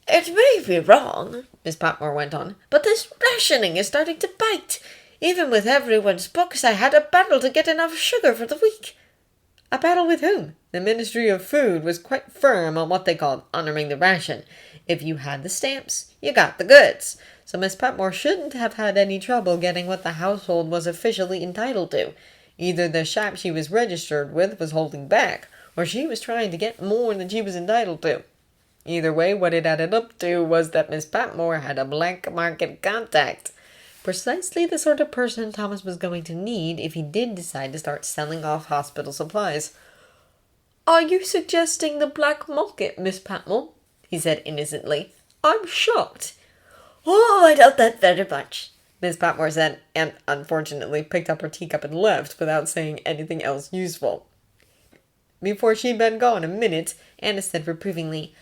"It may be wrong," Miss Patmore went on, "but this rationing is starting to bite. Even with everyone's books, I had a battle to get enough sugar for the week." A battle with whom? The Ministry of Food was quite firm on what they called honoring the ration. If you had the stamps, you got the goods. So Miss Patmore shouldn't have had any trouble getting what the household was officially entitled to. Either the shop she was registered with was holding back, or she was trying to get more than she was entitled to. Either way, what it added up to was that Miss Patmore had a black market contact. Precisely the sort of person Thomas was going to need if he did decide to start selling off hospital supplies. "Are you suggesting the black market, Miss Patmore?" he said innocently. "I'm shocked." "Oh, I doubt that very much," Miss Patmore said, and unfortunately picked up her teacup and left without saying anything else useful. Before she'd been gone a minute, Anna said reprovingly,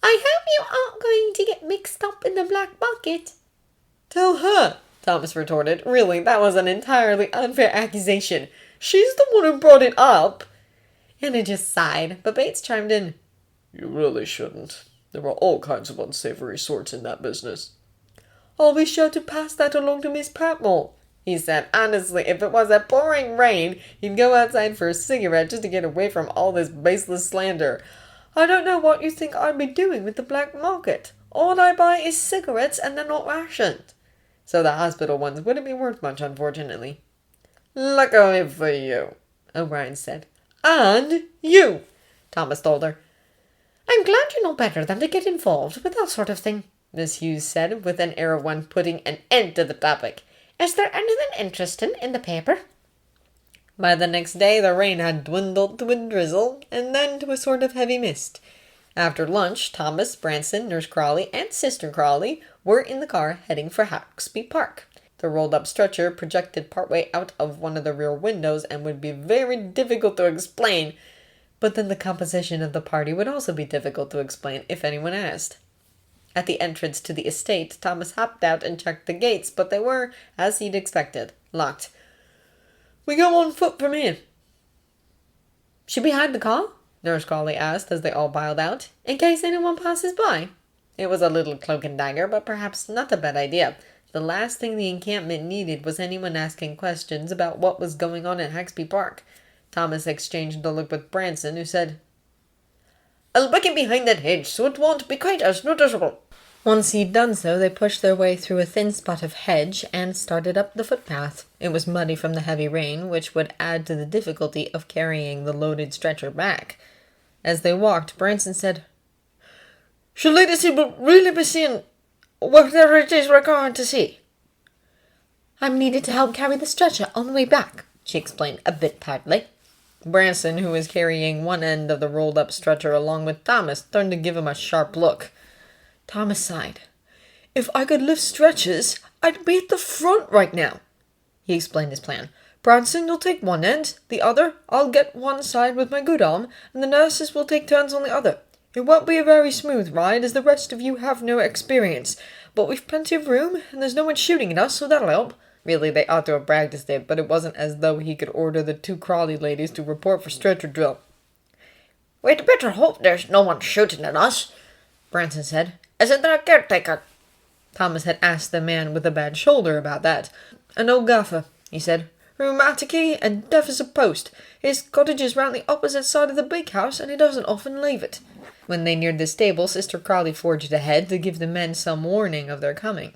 "I hope you aren't going to get mixed up in the black market." "Tell her," Thomas retorted. "Really, that was an entirely unfair accusation. She's the one who brought it up." Anna just sighed, but Bates chimed in. "You really shouldn't. There were all kinds of unsavory sorts in that business." "I'll be sure to pass that along to Miss Patmore," he said. Honestly, if it was a pouring rain, he'd go outside for a cigarette just to get away from all this baseless slander. "I don't know what you think I'd be doing with the black market. All I buy is cigarettes and they're not rationed." So the hospital ones wouldn't be worth much, unfortunately. "Luckily for you," O'Brien said. "And you," Thomas told her. "I'm glad you know better than to get involved with that sort of thing," Miss Hughes said, with an air of one putting an end to the topic. "Is there anything interesting in the paper?" By the next day, the rain had dwindled to a drizzle, and then to a sort of heavy mist. After lunch, Thomas, Branson, Nurse Crawley, and Sister Crawley were in the car heading for Haxby Park. The rolled-up stretcher projected partway out of one of the rear windows and would be very difficult to explain, but then the composition of the party would also be difficult to explain if anyone asked. At the entrance to the estate, Thomas hopped out and checked the gates, but they were, as he'd expected, locked. "We go on foot from here." "Should we hide the car?" Nurse Crawley asked as they all piled out, "in case anyone passes by?" It was a little cloak and dagger, but perhaps not a bad idea. The last thing the encampment needed was anyone asking questions about what was going on in Haxby Park. Thomas exchanged a look with Branson, who said, "I'll back it behind that hedge so it won't be quite as noticeable." Once he'd done so, they pushed their way through a thin spot of hedge and started up the footpath. It was muddy from the heavy rain, which would add to the difficulty of carrying the loaded stretcher back. As they walked, Branson said, "Should Lady will really be seeing whatever it is we're going to see?" "I'm needed to help carry the stretcher on the way back," she explained a bit tartly. Branson, who was carrying one end of the rolled-up stretcher along with Thomas, turned to give him a sharp look. Thomas sighed. "If I could lift stretchers, I'd be at the front right now." He explained his plan. "Branson, you'll take one end, the other I'll get one side with my good arm, and the nurses will take turns on the other. It won't be a very smooth ride, as the rest of you have no experience, but we've plenty of room, and there's no one shooting at us, so that'll help." Really, they ought to have practiced it, but it wasn't as though he could order the 2 Crawley ladies to report for stretcher drill. "We'd better hope there's no one shooting at us," Branson said. "Isn't there a caretaker?" Thomas had asked the man with a bad shoulder about that. "An old gaffer," he said. "Rheumaticy and deaf as a post. His cottage is round the opposite side of the big house, and he doesn't often leave it." When they neared the stable, Sister Crawley forged ahead to give the men some warning of their coming.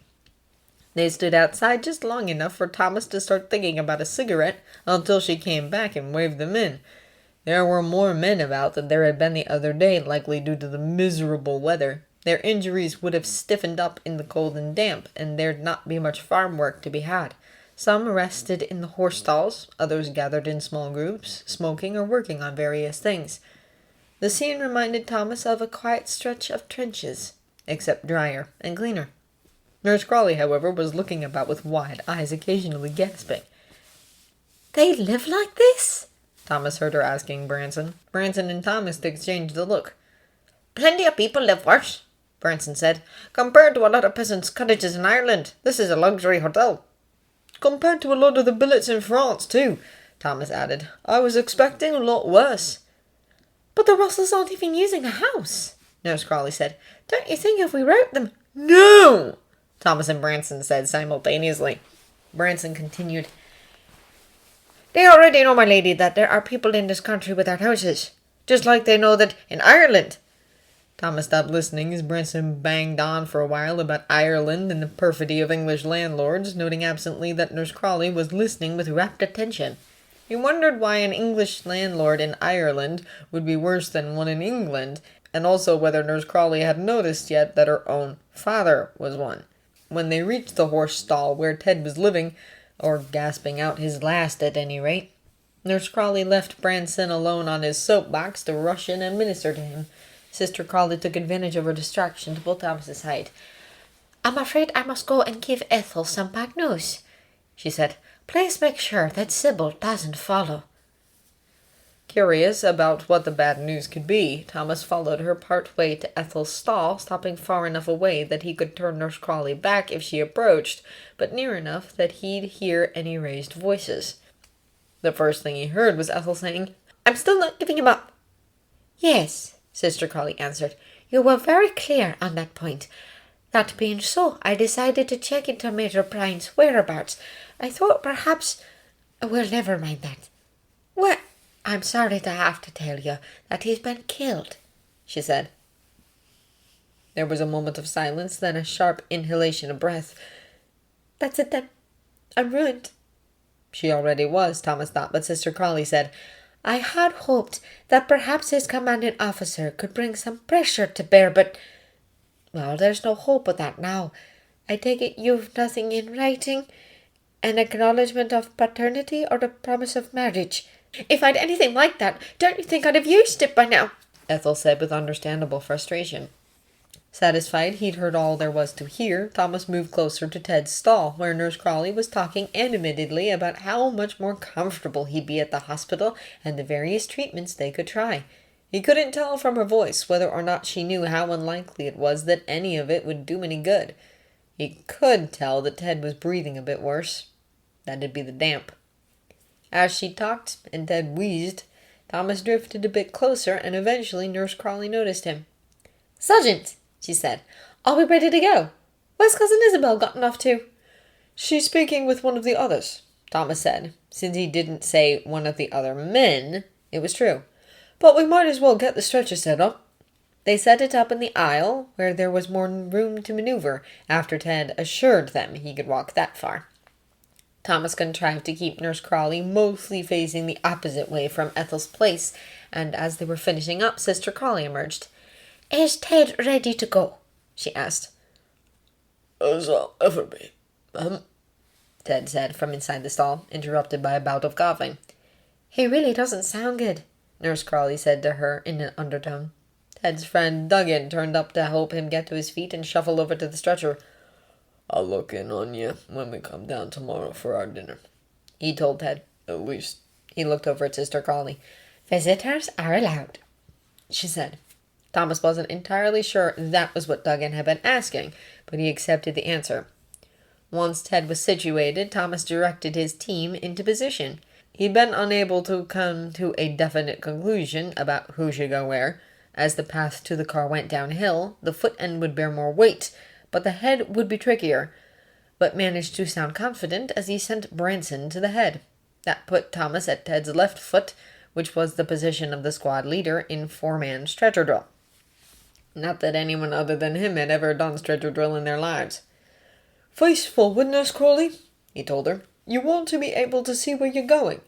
They stood outside just long enough for Thomas to start thinking about a cigarette until she came back and waved them in. There were more men about than there had been the other day, likely due to the miserable weather. Their injuries would have stiffened up in the cold and damp, and there'd not be much farm work to be had. Some rested in the horse stalls, others gathered in small groups, smoking or working on various things. The scene reminded Thomas of a quiet stretch of trenches, except drier and cleaner. Nurse Crawley, however, was looking about with wide eyes, occasionally gasping. "They live like this?" Thomas heard her asking Branson. Branson and Thomas exchanged a look. "Plenty of people live worse," Branson said. "Compared to a lot of peasants' cottages in Ireland, this is a luxury hotel." "Compared to a lot of the billets in France, too," Thomas added. "I was expecting a lot worse." "But the Russells aren't even using a house," Nurse Crawley said. "Don't you think if we wrote them—" "No!" Thomas and Branson said simultaneously. Branson continued. "They already know, my lady, that there are people in this country without houses, just like they know that in Ireland." Thomas stopped listening as Branson banged on for a while about Ireland and the perfidy of English landlords, noting absently that Nurse Crawley was listening with rapt attention. He wondered why an English landlord in Ireland would be worse than one in England, and also whether Nurse Crawley had noticed yet that her own father was one. When they reached the horse stall where Ted was living, or gasping out his last at any rate, Nurse Crawley left Branson alone on his soapbox to rush in and minister to him. Sister Crawley took advantage of her distraction to pull Thomas aside. "I'm afraid I must go and give Ethel some bad news," she said. "Please make sure that Sybil doesn't follow." Curious about what the bad news could be, Thomas followed her part way to Ethel's stall, stopping far enough away that he could turn Nurse Crawley back if she approached, but near enough that he'd hear any raised voices. The first thing he heard was Ethel saying, "I'm still not giving him up." "Yes," Sister Crawley answered. "You were very clear on that point. That being so, I decided to check into Major Brian's whereabouts. I thought perhaps— well, never mind that. Well, I'm sorry to have to tell you that he's been killed," she said. There was a moment of silence, then a sharp inhalation of breath. "That's it then. I'm ruined." She already was, Thomas thought, but Sister Crawley said, "I had hoped that perhaps his commanding officer could bring some pressure to bear, but— well, there's no hope of that now. I take it you've nothing in writing? An acknowledgement of paternity or the promise of marriage?" "If I'd anything like that, don't you think I'd have used it by now?" Ethel said with understandable frustration. Satisfied he'd heard all there was to hear, Thomas moved closer to Ted's stall, where Nurse Crawley was talking animatedly about how much more comfortable he'd be at the hospital and the various treatments they could try. He couldn't tell from her voice whether or not she knew how unlikely it was that any of it would do any good. He could tell that Ted was breathing a bit worse. That'd be the damp. As she talked and Ted wheezed, Thomas drifted a bit closer, and eventually Nurse Crawley noticed him. "Sergeant," she said, "are we ready to go? Where's Cousin Isabel gotten off to?" "She's speaking with one of the others," Thomas said. Since he didn't say one of the other men, it was true. "But we might as well get the stretcher set up." They set it up in the aisle, where there was more room to maneuver, after Ted assured them he could walk that far. Thomas contrived to keep Nurse Crawley mostly facing the opposite way from Ethel's place, and as they were finishing up, Sister Crawley emerged. "Is Ted ready to go?" she asked. "As I'll ever be, ma'am," Ted said from inside the stall, interrupted by a bout of coughing. "He really doesn't sound good," Nurse Crawley said to her in an undertone. Ted's friend Duggan turned up to help him get to his feet and shuffle over to the stretcher. "I'll look in on you when we come down tomorrow for our dinner," he told Ted. "At least." He looked over at Sister Crawley. "Visitors are allowed," she said. Thomas wasn't entirely sure that was what Duggan had been asking, but he accepted the answer. Once Ted was situated, Thomas directed his team into position. He'd been unable to come to a definite conclusion about who should go where. As the path to the car went downhill, the foot end would bear more weight, but the head would be trickier, but managed to sound confident as he sent Branson to the head. That put Thomas at Ted's left foot, which was the position of the squad leader in four-man stretcher drill. Not that anyone other than him had ever done stretcher drill in their lives. "Face forward, Nurse Crawley," he told her. "You want to be able to see where you're going."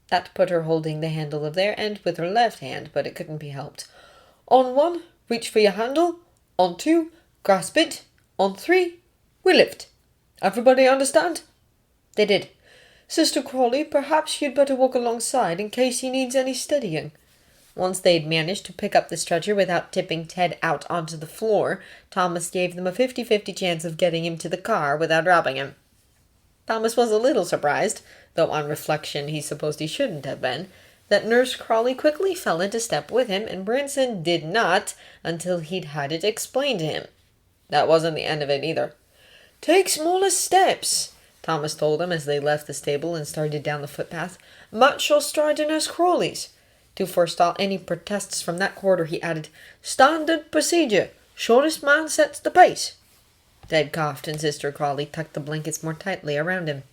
That put her holding the handle of their end with her left hand, but it couldn't be helped. "On one, reach for your handle. On two, Grasp it. On 3. We lift. Everybody understand?" They did. "Sister Crawley, perhaps you'd better walk alongside in case he needs any steadying." Once they'd managed to pick up the stretcher without tipping Ted out onto the floor, Thomas gave them a 50-50 chance of getting him to the car without dropping him. Thomas was a little surprised, though on reflection he supposed he shouldn't have been, that Nurse Crawley quickly fell into step with him and Branson did not until he'd had it explained to him. That wasn't the end of it either. "Take smaller steps," Thomas told him as they left the stable and started down the footpath. "Match your stride to Nurse Crawley's." To forestall any protests from that quarter, he added, "Standard procedure. Shortest man sets the pace." Ted coughed and Sister Crawley tucked the blankets more tightly around him.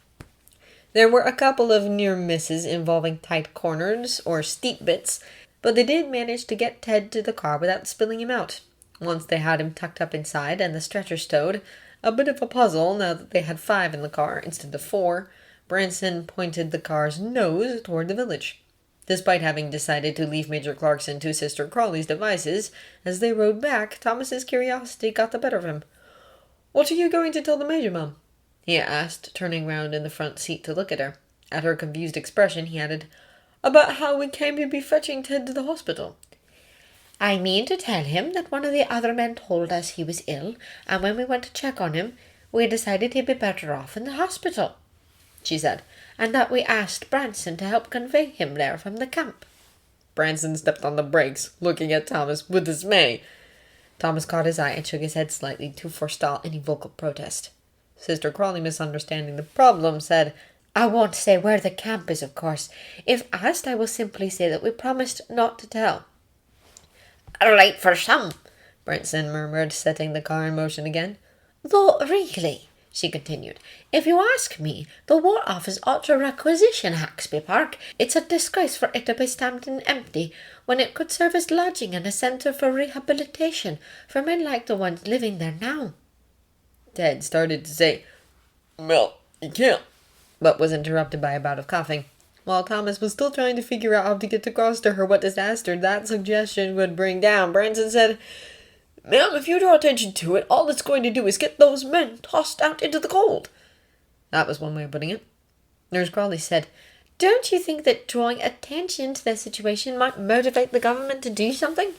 There were a couple of near misses involving tight corners or steep bits, but they did manage to get Ted to the car without spilling him out. Once they had him tucked up inside and the stretcher stowed, a bit of a puzzle now that they had 5 in the car instead of 4, Branson pointed the car's nose toward the village. Despite having decided to leave Major Clarkson to Sister Crawley's devices, as they rode back, Thomas's curiosity got the better of him. "What are you going to tell the Major, Mum?" he asked, turning round in the front seat to look at her. At her confused expression, he added, "About how we came to be fetching Ted to the hospital." "I mean to tell him that one of the other men told us he was ill, and when we went to check on him, we decided he'd be better off in the hospital," she said, "and that we asked Branson to help convey him there from the camp." Branson stepped on the brakes, looking at Thomas with dismay. Thomas caught his eye and shook his head slightly to forestall any vocal protest. Sister Crawley, misunderstanding the problem, said, "I won't say where the camp is, of course. If asked, I will simply say that we promised not to tell." "Right for some," Branson murmured, setting the car in motion again. "Though, really," she continued, "if you ask me, the War Office ought to requisition Haxby Park. It's a disgrace for it to be stamped and empty, when it could serve as lodging and a centre for rehabilitation for men like the ones living there now." Ted started to say, "Well, you can't," but was interrupted by a bout of coughing. While Thomas was still trying to figure out how to get across to her what disaster that suggestion would bring down, Branson said, "Ma'am, if you draw attention to it, all it's going to do is get those men tossed out into the cold." That was one way of putting it. Nurse Crawley said, "Don't you think that drawing attention to their situation might motivate the government to do something?"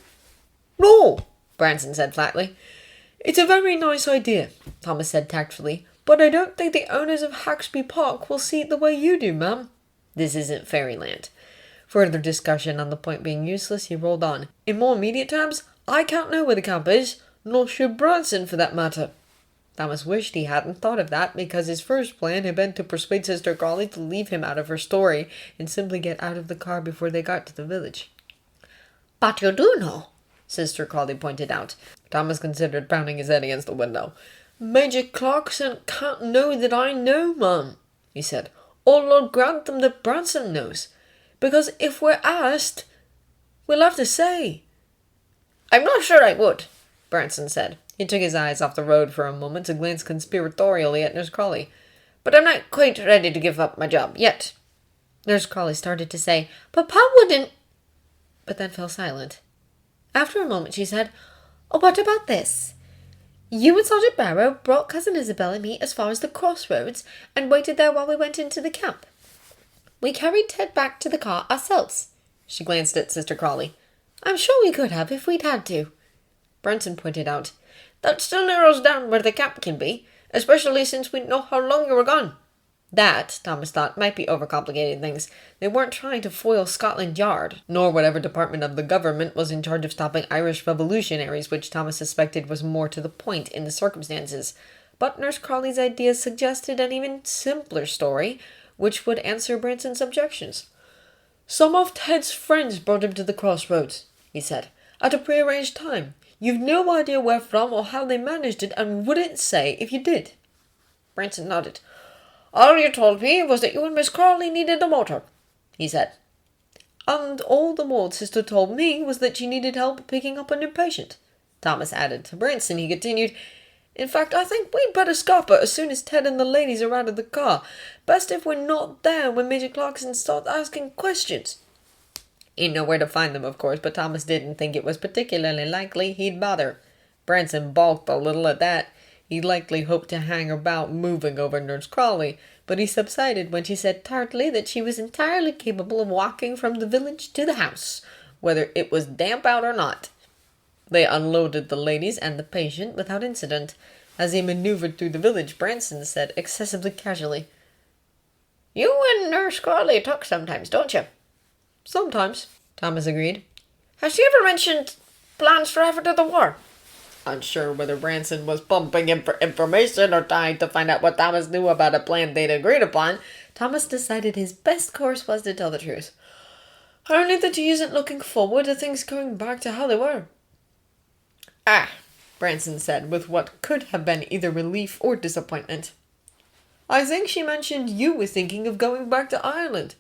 "No," Branson said flatly. "It's a very nice idea," Thomas said tactfully, "but I don't think the owners of Haxby Park will see it the way you do, ma'am." This isn't fairyland. Further discussion on the point being useless, he rolled on. "In more immediate terms, I can't know where the camp is, nor should Branson for that matter." Thomas wished he hadn't thought of that, because his first plan had been to persuade Sister Crawley to leave him out of her story and simply get out of the car before they got to the village. "But you do know," Sister Crawley pointed out. Thomas considered pounding his head against the window. "Major Clarkson can't know that I know, ma'am," he said. "Or Lord Grantham that Branson knows. Because if we're asked, we'll have to say." "I'm not sure I would," Branson said. He took his eyes off the road for a moment to glance conspiratorially at Nurse Crawley. "But I'm not quite ready to give up my job yet." Nurse Crawley started to say, "Papa wouldn't," but then fell silent. After a moment she said, "Oh, what about this? You and Sergeant Barrow brought Cousin Isabel and me as far as the crossroads and waited there while we went into the camp. We carried Ted back to the car ourselves." She glanced at Sister Crawley. "I'm sure we could have if we'd had to." Branson pointed out, "That still narrows down where the camp can be, especially since we know how long you were gone." That, Thomas thought, might be overcomplicating things. They weren't trying to foil Scotland Yard, nor whatever department of the government was in charge of stopping Irish revolutionaries, which Thomas suspected was more to the point in the circumstances. But Nurse Crawley's ideas suggested an even simpler story, which would answer Branson's objections. "Some of Ted's friends brought him to the crossroads," he said, "at a prearranged time. You've no idea where from or how they managed it, and wouldn't say if you did." Branson nodded. "All you told me was that you and Miss Crawley needed a motor," he said. "And all the more Sister told me was that she needed help picking up a new patient," Thomas added. To Branson he continued, "In fact, I think we'd better scupper as soon as Ted and the ladies are out of the car. Best if we're not there when Major Clarkson starts asking questions." He'd know where to find them, of course, but Thomas didn't think it was particularly likely he'd bother. Branson balked a little at that. He likely hoped to hang about moving over Nurse Crawley, but he subsided when she said tartly that she was entirely capable of walking from the village to the house, whether it was damp out or not. They unloaded the ladies and the patient without incident. As he maneuvered through the village, Branson said excessively casually, "You and Nurse Crawley talk sometimes, don't you?" "Sometimes," Thomas agreed. "Has she ever mentioned plans for after the war?" Unsure whether Branson was pumping him for information or trying to find out what Thomas knew about a plan they'd agreed upon, Thomas decided his best course was to tell the truth. "Only that he isn't looking forward to things going back to how they were." "Ah," Branson said, with what could have been either relief or disappointment. "I think she mentioned you were thinking of going back to Ireland,"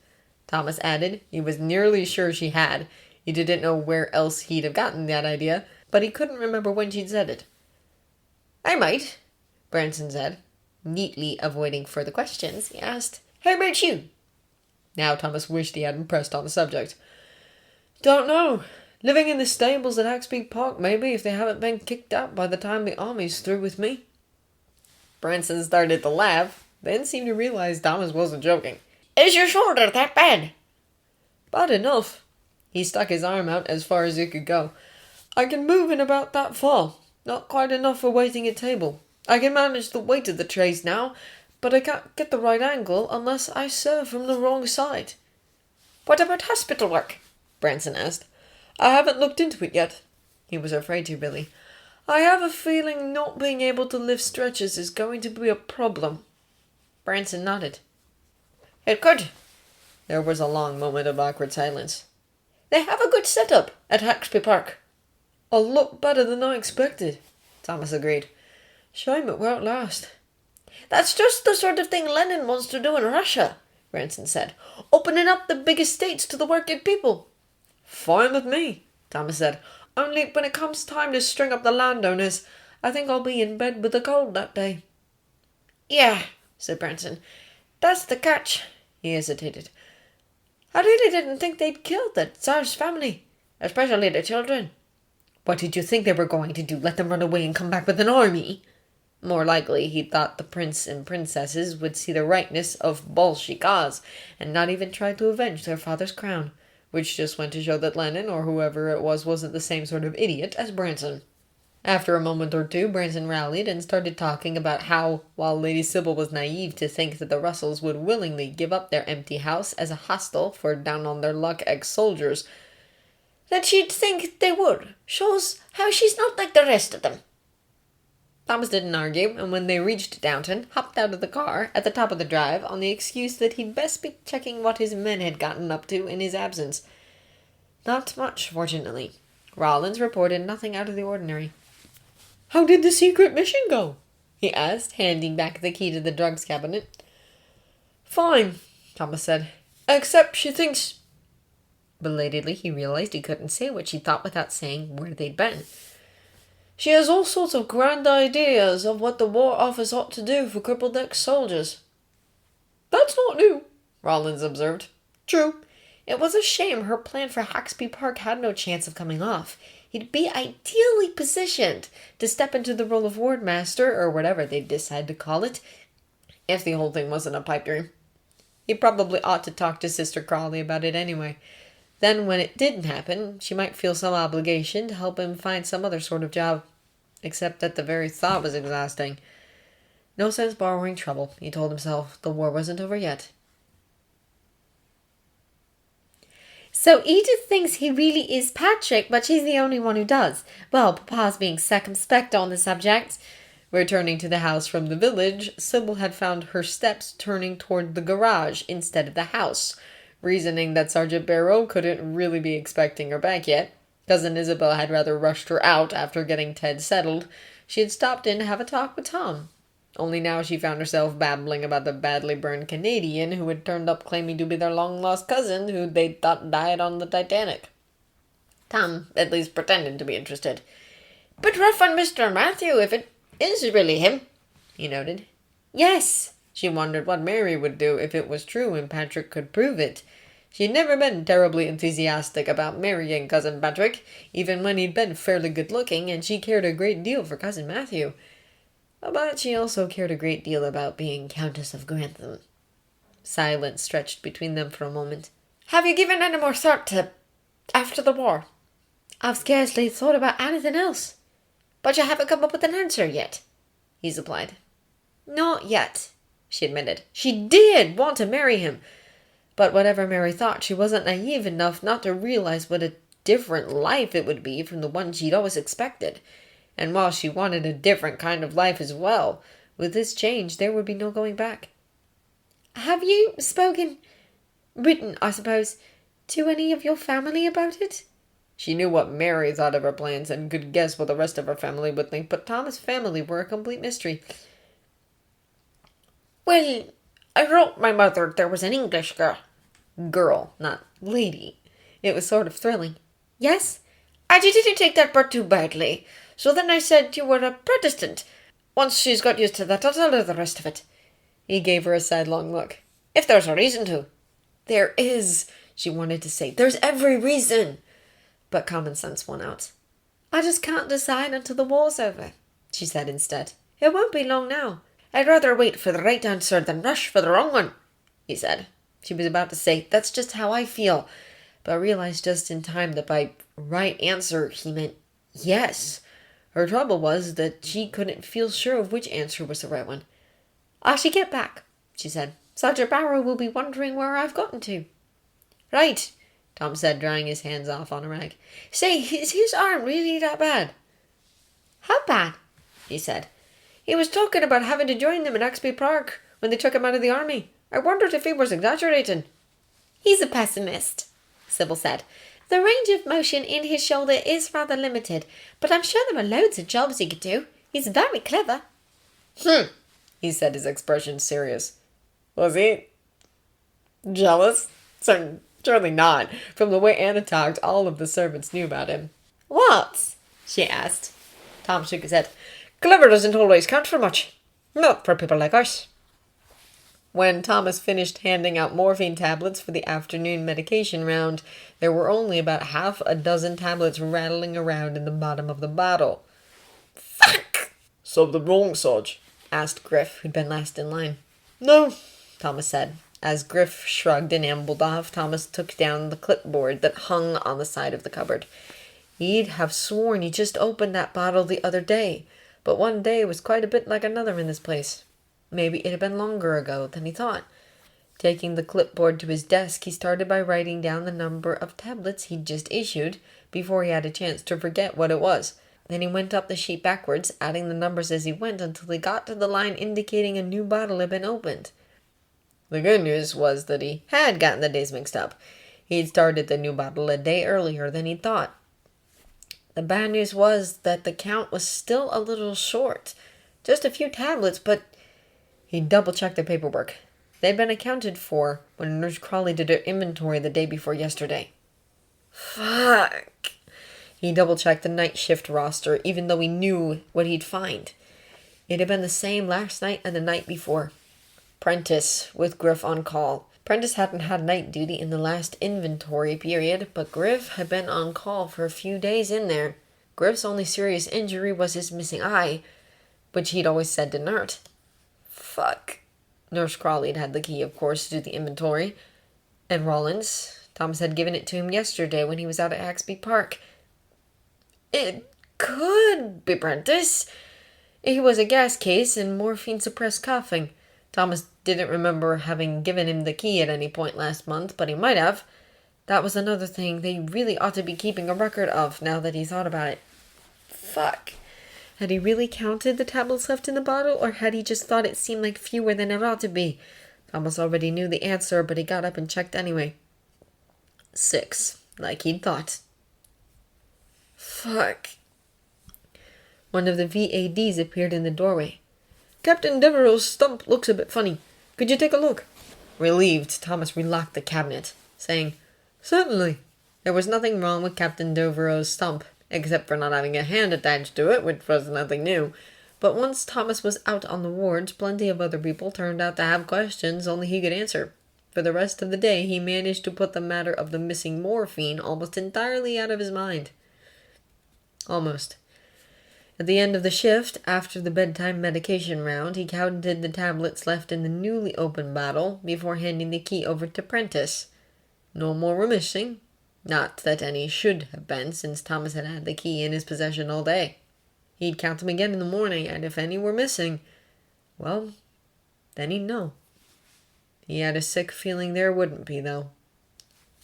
Thomas added. He was nearly sure she had. He didn't know where else he'd have gotten that idea, but he couldn't remember when she'd said it. "I might," Branson said. Neatly avoiding further questions, he asked, "How about you?" Now Thomas wished he hadn't pressed on the subject. "Don't know. Living in the stables at Haxby Park, maybe, if they haven't been kicked out by the time the army's through with me." Branson started to laugh, then seemed to realize Thomas wasn't joking. "Is your shoulder that bad?" "Bad enough." He stuck his arm out as far as it could go. "I can move in about that far. Not quite enough for waiting at table. I can manage the weight of the trays now, but I can't get the right angle unless I serve from the wrong side." "What about hospital work?" Branson asked. "I haven't looked into it yet." He was afraid to, really. "I have a feeling not being able to lift stretchers is going to be a problem." Branson nodded. "It could." There was a long moment of awkward silence. "They have a good setup at Haxby Park." "A lot better than I expected," Thomas agreed. "Shame it won't last." "That's just the sort of thing Lenin wants to do in Russia," Branson said. "Opening up the big estates to the working people." "Fine with me," Thomas said. "Only when it comes time to string up the landowners, I think I'll be in bed with the cold that day." "Yeah," said Branson. "That's the catch." He hesitated. "I really didn't think they'd killed the Tsar's family, especially the children." "What did you think they were going to do? Let them run away and come back with an army?" More likely, he thought the prince and princesses would see the rightness of Bolsheviks and not even try to avenge their father's crown, which just went to show that Lenin, or whoever it was, wasn't the same sort of idiot as Branson. After a moment or two, Branson rallied and started talking about how, while Lady Sybil was naive to think that the Russells would willingly give up their empty house as a hostel for down-on-their-luck ex-soldiers, that she'd think they would shows how she's not like the rest of them. Thomas didn't argue, and when they reached Downton, hopped out of the car at the top of the drive on the excuse that he'd best be checking what his men had gotten up to in his absence. Not much, fortunately. Rollins reported nothing out of the ordinary. "How did the secret mission go?" he asked, handing back the key to the drugs cabinet. "Fine," Thomas said. "Except she thinks—" Belatedly, he realized he couldn't say what she thought without saying where they'd been. "She has all sorts of grand ideas of what the War Office ought to do for crippled ex-soldiers." "That's not new," Rollins observed. True. It was a shame her plan for Haxby Park had no chance of coming off. He'd be ideally positioned to step into the role of wardmaster, or whatever they'd decide to call it, if the whole thing wasn't a pipe dream. He probably ought to talk to Sister Crawley about it anyway. Then, when it didn't happen, she might feel some obligation to help him find some other sort of job. Except that the very thought was exhausting. No sense borrowing trouble, he told himself. The war wasn't over yet. So Edith thinks he really is Patrick, but she's the only one who does. Well, Papa's being circumspect on the subject. Returning to the house from the village, Sybil had found her steps turning toward the garage instead of the house, reasoning that Sergeant Barrow couldn't really be expecting her back yet. Cousin Isabel had rather rushed her out after getting Ted settled. She had stopped in to have a talk with Tom. Only now she found herself babbling about the badly burned Canadian who had turned up claiming to be their long-lost cousin who they'd thought died on the Titanic. Tom at least pretended to be interested. "But rough on Mr. Matthew if it is really him," he noted. Yes. She wondered what Mary would do if it was true and Patrick could prove it. She'd never been terribly enthusiastic about marrying Cousin Patrick, even when he'd been fairly good-looking, and she cared a great deal for Cousin Matthew. But she also cared a great deal about being Countess of Grantham. Silence stretched between them for a moment. Have you given any more thought to after the war? I've scarcely thought about anything else. But you haven't come up with an answer yet, he supplied. Not yet, she admitted. She did want to marry him. But whatever Mary thought, she wasn't naive enough not to realize what a different life it would be from the one she'd always expected. And while she wanted a different kind of life as well, with this change there would be no going back. Have you written, I suppose, to any of your family about it? She knew what Mary thought of her plans and could guess what the rest of her family would think, but Thomas' family were a complete mystery. Well, I wrote my mother there was an English girl. Girl, not lady. It was sort of thrilling. Yes? And you didn't take that part too badly. So then I said you were a Protestant. Once she's got used to that, I'll tell her the rest of it. He gave her a sidelong look. If there's a reason to. There is, she wanted to say. There's every reason. But common sense won out. I just can't decide until the war's over, she said instead. It won't be long now. I'd rather wait for the right answer than rush for the wrong one, he said. She was about to say, that's just how I feel, but realized just in time that by right answer he meant yes. Her trouble was that she couldn't feel sure of which answer was the right one. I should get back, she said. Sergeant Barrow will be wondering where I've gotten to. Right, Tom said, drying his hands off on a rag. Say, is his arm really that bad? How bad? He said. He was talking about having to join them in Axby Park when they took him out of the army. I wondered if he was exaggerating. He's a pessimist, Sybil said. The range of motion in his shoulder is rather limited, but I'm sure there are loads of jobs he could do. He's very clever. He said, his expression serious. Was he jealous? Surely not. From the way Anna talked, all of the servants knew about him. What? She asked. Tom shook his head. Clever doesn't always count for much. Not for people like us. When Thomas finished handing out morphine tablets for the afternoon medication round, there were only about half a dozen tablets rattling around in the bottom of the bottle. Fuck! Something wrong, Sarge? Asked Griff, who'd been last in line. No, Thomas said. As Griff shrugged and ambled off, Thomas took down the clipboard that hung on the side of the cupboard. He'd have sworn he just opened that bottle the other day, but one day was quite a bit like another in this place. Maybe it had been longer ago than he thought. Taking the clipboard to his desk, he started by writing down the number of tablets he'd just issued before he had a chance to forget what it was. Then he went up the sheet backwards, adding the numbers as he went until he got to the line indicating a new bottle had been opened. The good news was that he had gotten the days mixed up. He'd started the new bottle a day earlier than he'd thought. The bad news was that the count was still a little short. Just a few tablets, but he double-checked the paperwork. They'd been accounted for when Nurse Crawley did her inventory the day before yesterday. Fuck! He double-checked the night shift roster, even though he knew what he'd find. It had been the same last night and the night before. Prentice, with Griff on call. Prentice hadn't had night duty in the last inventory period, but Griff had been on call for a few days in there. Griff's only serious injury was his missing eye, which he'd always said didn't hurt. Fuck. Nurse Crawley had the key, of course, to do the inventory. And Rollins, Thomas had given it to him yesterday when he was out at Axby Park. It could be Prentice. He was a gas case and morphine-suppressed coughing. Thomas didn't remember having given him the key at any point last month, but he might have. That was another thing they really ought to be keeping a record of now that he thought about it. Fuck. Had he really counted the tablets left in the bottle, or had he just thought it seemed like fewer than it ought to be? Thomas already knew the answer, but he got up and checked anyway. 6, like he'd thought. Fuck. One of the VADs appeared in the doorway. Captain Devereux's stump looks a bit funny. Could you take a look? Relieved, Thomas relocked the cabinet, saying, Certainly. There was nothing wrong with Captain Devereux's stump, except for not having a hand attached to it, which was nothing new. But once Thomas was out on the wards, plenty of other people turned out to have questions only he could answer. For the rest of the day, he managed to put the matter of the missing morphine almost entirely out of his mind. Almost. At the end of the shift, after the bedtime medication round, he counted the tablets left in the newly opened bottle before handing the key over to Prentice. No more were missing. Not that any should have been, since Thomas had had the key in his possession all day. He'd count them again in the morning, and if any were missing, well, then he'd know. He had a sick feeling there wouldn't be, though.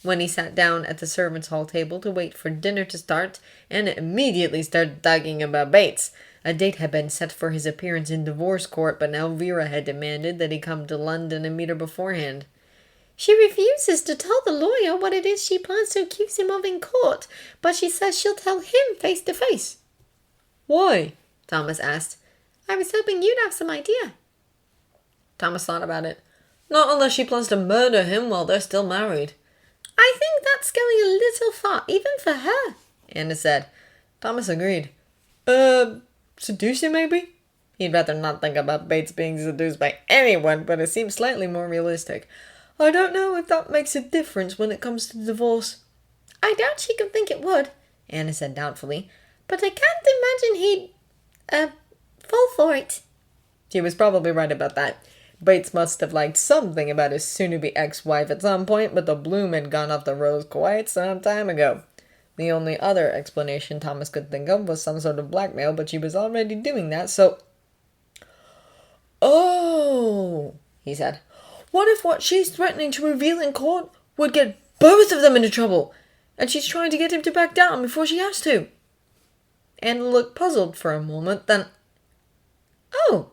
When he sat down at the servants' hall table to wait for dinner to start, Anna immediately started talking about Bates. A date had been set for his appearance in divorce court, but now Vera had demanded that he come to London and meet her beforehand. She refuses to tell the lawyer what it is she plans to accuse him of in court, but she says she'll tell him face to face. Why? Thomas asked. I was hoping you'd have some idea. Thomas thought about it. Not unless she plans to murder him while they're still married. I think that's going a little far, even for her, Anna said. Thomas agreed. Seduce him, maybe? He'd rather not think about Bates being seduced by anyone, but it seems slightly more realistic. I don't know if that makes a difference when it comes to divorce. I doubt she could think it would, Anna said doubtfully. But I can't imagine he'd, fall for it. She was probably right about that. Bates must have liked something about his soon-to-be ex-wife at some point, but the bloom had gone off the rose quite some time ago. The only other explanation Thomas could think of was some sort of blackmail, but she was already doing that, so... Oh, he said. What if what she's threatening to reveal in court would get both of them into trouble, and she's trying to get him to back down before she has to? Anna looked puzzled for a moment, then... Oh,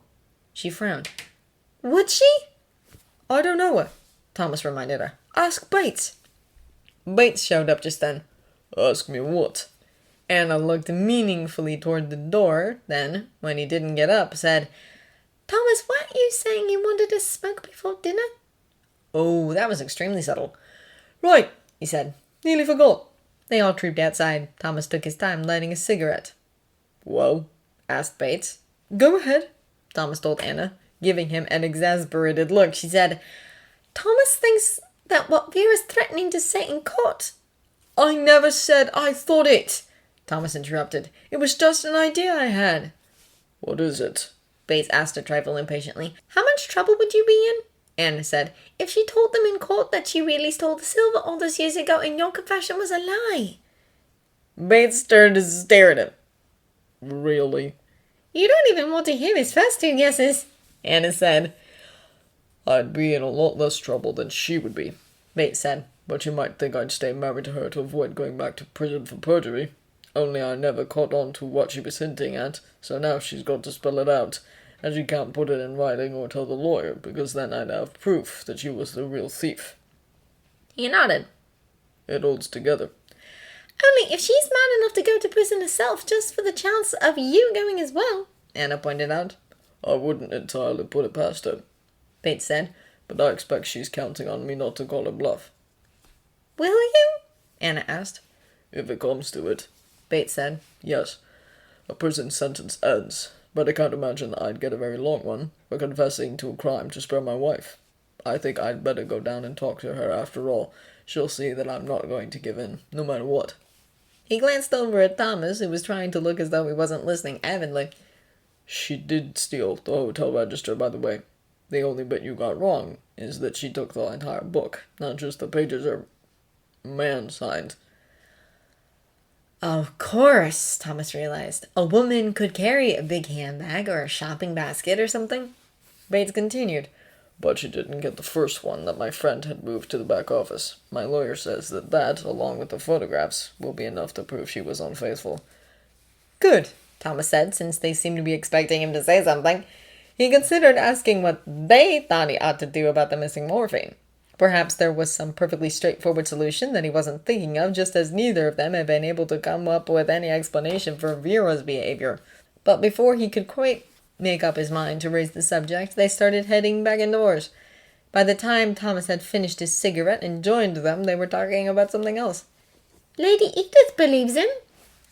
she frowned. Would she? I don't know, Thomas reminded her. Ask Bates. Bates showed up just then. Ask me what? Anna looked meaningfully toward the door, then, when he didn't get up, said, Thomas, weren't you saying you wanted to smoke before dinner? Oh, that was extremely subtle. Right, he said. Nearly forgot. They all trooped outside. Thomas took his time lighting a cigarette. Well? Asked Bates. Go ahead, Thomas told Anna. Giving him an exasperated look, she said, Thomas thinks that what Vera's threatening to say in court. I never said I thought it, Thomas interrupted. It was just an idea I had. What is it? Bates asked a trifle impatiently. How much trouble would you be in, Anna said, if she told them in court that she really stole the silver all those years ago and your confession was a lie? Bates turned to stare at him. Really? You don't even want to hear his first two guesses, Anna said. I'd be in a lot less trouble than she would be, Bates said. But you might think I'd stay married to her to avoid going back to prison for perjury. Only I never caught on to what she was hinting at, so now she's got to spell it out. And she can't put it in writing or tell the lawyer, because then I'd have proof that she was the real thief. He nodded. It holds together. Only if she's mad enough to go to prison herself just for the chance of you going as well, Anna pointed out. I wouldn't entirely put it past her, Bates said. but I expect she's counting on me not to call her bluff. Will you? Anna asked. If it comes to it, Bates said. yes. A prison sentence ends, but I can't imagine I'd get a very long one for confessing to a crime to spare my wife. I think I'd better go down and talk to her after all. She'll see that I'm not going to give in, no matter what. He glanced over at Thomas, who was trying to look as though he wasn't listening avidly. She did steal the hotel register, by the way. The only bit you got wrong is that she took the entire book, not just the pages her man signed. Of course, Thomas realized. A woman could carry a big handbag or a shopping basket or something. Bates continued. But she didn't get the first one that my friend had moved to the back office. My lawyer says that, along with the photographs, will be enough to prove she was unfaithful. Good, Thomas said, since they seemed to be expecting him to say something. He considered asking what they thought he ought to do about the missing morphine. Perhaps there was some perfectly straightforward solution that he wasn't thinking of, just as neither of them had been able to come up with any explanation for Vera's behavior. But before he could quite make up his mind to raise the subject, they started heading back indoors. By the time Thomas had finished his cigarette and joined them, they were talking about something else. Lady Edith believes him,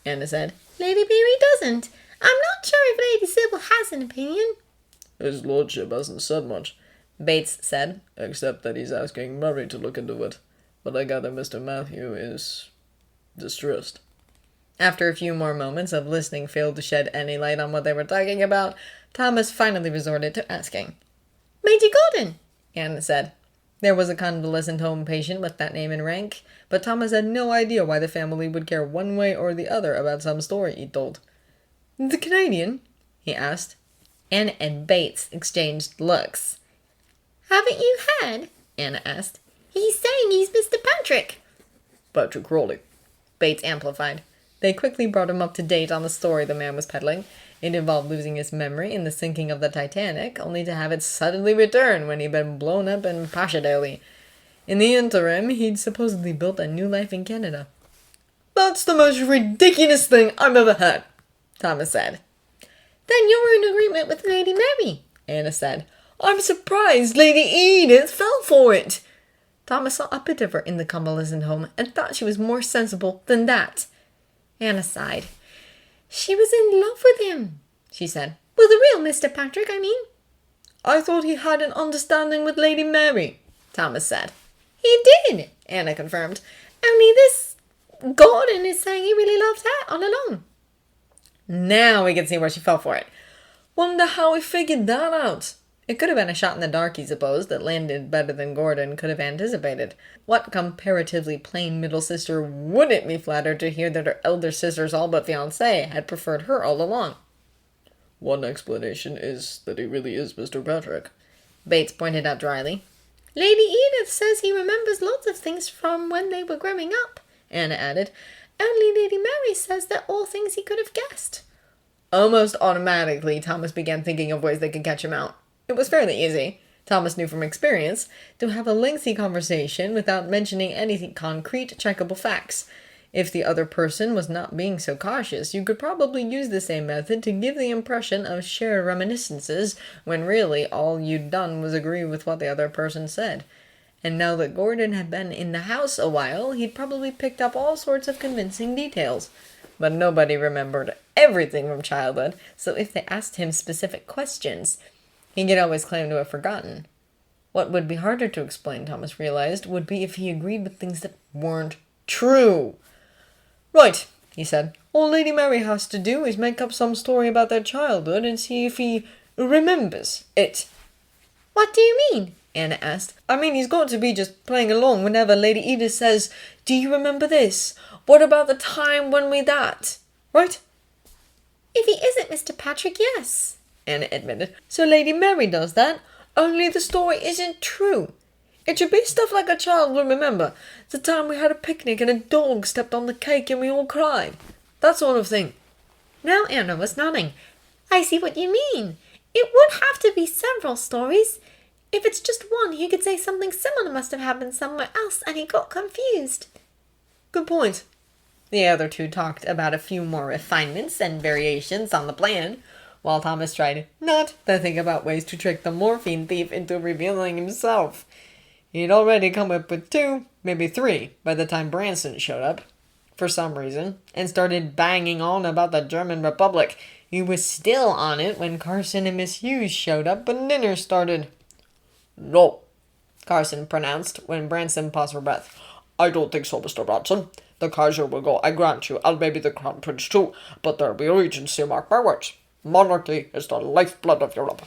Anna said. Lady Beery doesn't. I'm not sure if Lady Sybil has an opinion. His lordship hasn't said much. Bates said. Except that he's asking Murray to look into it. But I gather Mr. Matthew is distressed. After a few more moments of listening failed to shed any light on what they were talking about, Thomas finally resorted to asking. Major Gordon, Anna said. There was a convalescent home patient with that name and rank, but Thomas had no idea why the family would care one way or the other about some story he told. The Canadian? He asked. Anna and Bates exchanged looks. Haven't you heard? Anna asked. He's saying he's Mr. Patrick. Patrick Rowley. Bates amplified. They quickly brought him up to date on the story the man was peddling. It involved losing his memory in the sinking of the Titanic, only to have it suddenly return when he'd been blown up in Passchendaele. In the interim, he'd supposedly built a new life in Canada. That's the most ridiculous thing I've ever heard, Thomas said. Then you're in agreement with Lady Mary, Anna said. I'm surprised Lady Edith fell for it. Thomas saw a bit of her in the convalescent home and thought she was more sensible than that. Anna sighed. She was in love with him, she said. With the real Mr. Patrick, I mean. I thought he had an understanding with Lady Mary, Thomas said. He did, Anna confirmed. Only this Gordon is saying he really loved her all along. Now we can see where she fell for it. Wonder how he figured that out. It could have been a shot in the dark, he supposed, that landed better than Gordon could have anticipated. What comparatively plain middle sister wouldn't be flattered to hear that her elder sister's all-but-fiancé had preferred her all along? One explanation is that he really is Mr. Patrick, Bates pointed out dryly. Lady Edith says he remembers lots of things from when they were growing up, Anna added. Only Lady Mary says they're all things he could have guessed. Almost automatically, Thomas began thinking of ways they could catch him out. It was fairly easy, Thomas knew from experience, to have a lengthy conversation without mentioning any concrete, checkable facts. If the other person was not being so cautious, you could probably use the same method to give the impression of shared reminiscences, when really all you'd done was agree with what the other person said. And now that Gordon had been in the house a while, he'd probably picked up all sorts of convincing details. But nobody remembered everything from childhood, so if they asked him specific questions, he could always claim to have forgotten. What would be harder to explain, Thomas realized, would be if he agreed with things that weren't true. Right, he said. All Lady Mary has to do is make up some story about their childhood and see if he remembers it. What do you mean? Anna asked. I mean, he's got to be just playing along whenever Lady Edith says, do you remember this? What about the time when we that? Right? If he isn't Mr. Patrick, yes, Anna admitted. So Lady Mary does that, only the story isn't true. It should be stuff like a child will remember. The time we had a picnic and a dog stepped on the cake and we all cried. That sort of thing. Now Anna was nodding. I see what you mean. It would have to be several stories. If it's just one, he could say something similar must have happened somewhere else and he got confused. Good point. The other two talked about a few more refinements and variations on the plan, while Thomas tried not to think about ways to trick the morphine thief into revealing himself. He'd already come up with 2, maybe 3, by the time Branson showed up, for some reason, and started banging on about the German Republic. He was still on it when Carson and Miss Hughes showed up and dinner started. No, Carson pronounced when Branson paused for breath. I don't think so, Mr. Branson. The Kaiser will go, I grant you, and maybe the Crown Prince too, but there'll be regency, mark my words. Monarchy is the lifeblood of Europe.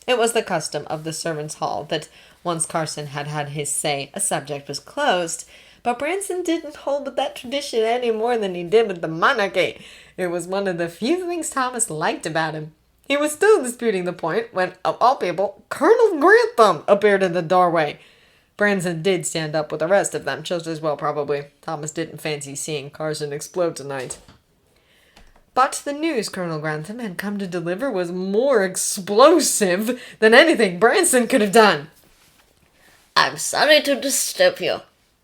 It was the custom of the servants' hall that once Carson had had his say, a subject was closed, but Branson didn't hold with that tradition any more than he did with the monarchy. It was one of the few things Thomas liked about him. He was still disputing the point when, of all people, Colonel Grantham appeared in the doorway. Branson did stand up with the rest of them, just as well probably. Thomas didn't fancy seeing Carson explode tonight. But the news Colonel Grantham had come to deliver was more explosive than anything Branson could have done. I'm sorry to disturb you,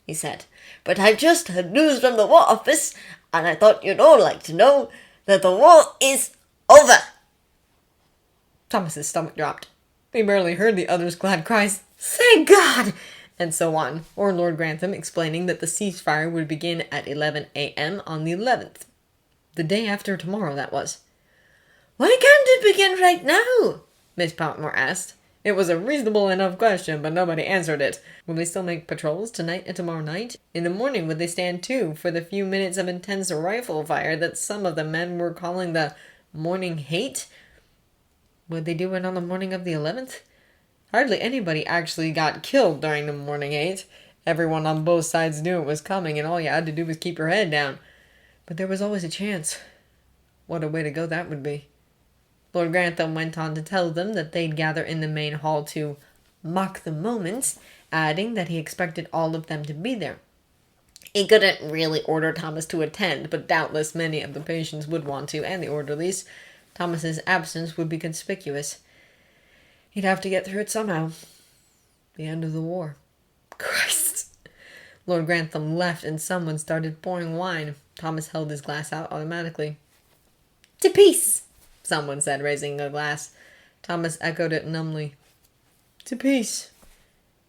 he said, but I've just heard news from the War Office, and I thought you'd all like to know that the war is over. Thomas's stomach dropped. He barely heard the others' glad cries, "Thank God!" and so on, or Lord Grantham explaining that the ceasefire would begin at 11 a.m. on the 11th. The day after tomorrow, that was. Why can't it begin right now? Miss Pountmore asked. It was a reasonable enough question, but nobody answered it. Will they still make patrols tonight and tomorrow night? In the morning, would they stand too for the few minutes of intense rifle fire that some of the men were calling the morning hate? Would they do it on the morning of the 11th? Hardly anybody actually got killed during the morning hate. Everyone on both sides knew it was coming, and all you had to do was keep your head down. But there was always a chance. What a way to go that would be. Lord Grantham went on to tell them that they'd gather in the main hall to mock the moment, adding that he expected all of them to be there. He couldn't really order Thomas to attend, but doubtless many of the patients would want to, and the orderlies. Thomas's absence would be conspicuous. He'd have to get through it somehow. The end of the war. Christ! Lord Grantham left and someone started pouring wine. Thomas held his glass out automatically. To peace! Someone said, raising a glass. Thomas echoed it numbly. To peace.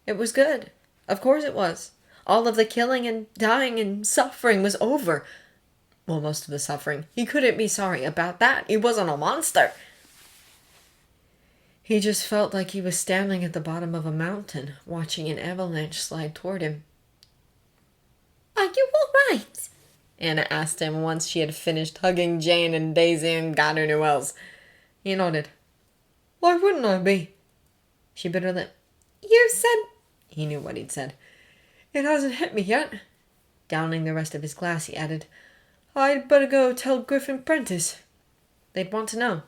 It was good. Of course it was. All of the killing and dying and suffering was over. Well, most of the suffering. He couldn't be sorry about that. He wasn't a monster. He just felt like he was standing at the bottom of a mountain, watching an avalanche slide toward him. Are you all right? Anna asked him once she had finished hugging Jane and Daisy and God who knew else. He nodded. Why wouldn't I be? She bit her lip. You said... He knew what he'd said. It hasn't hit me yet. Downing the rest of his glass, he added, I'd better go tell Griff and Prentice. They'd want to know.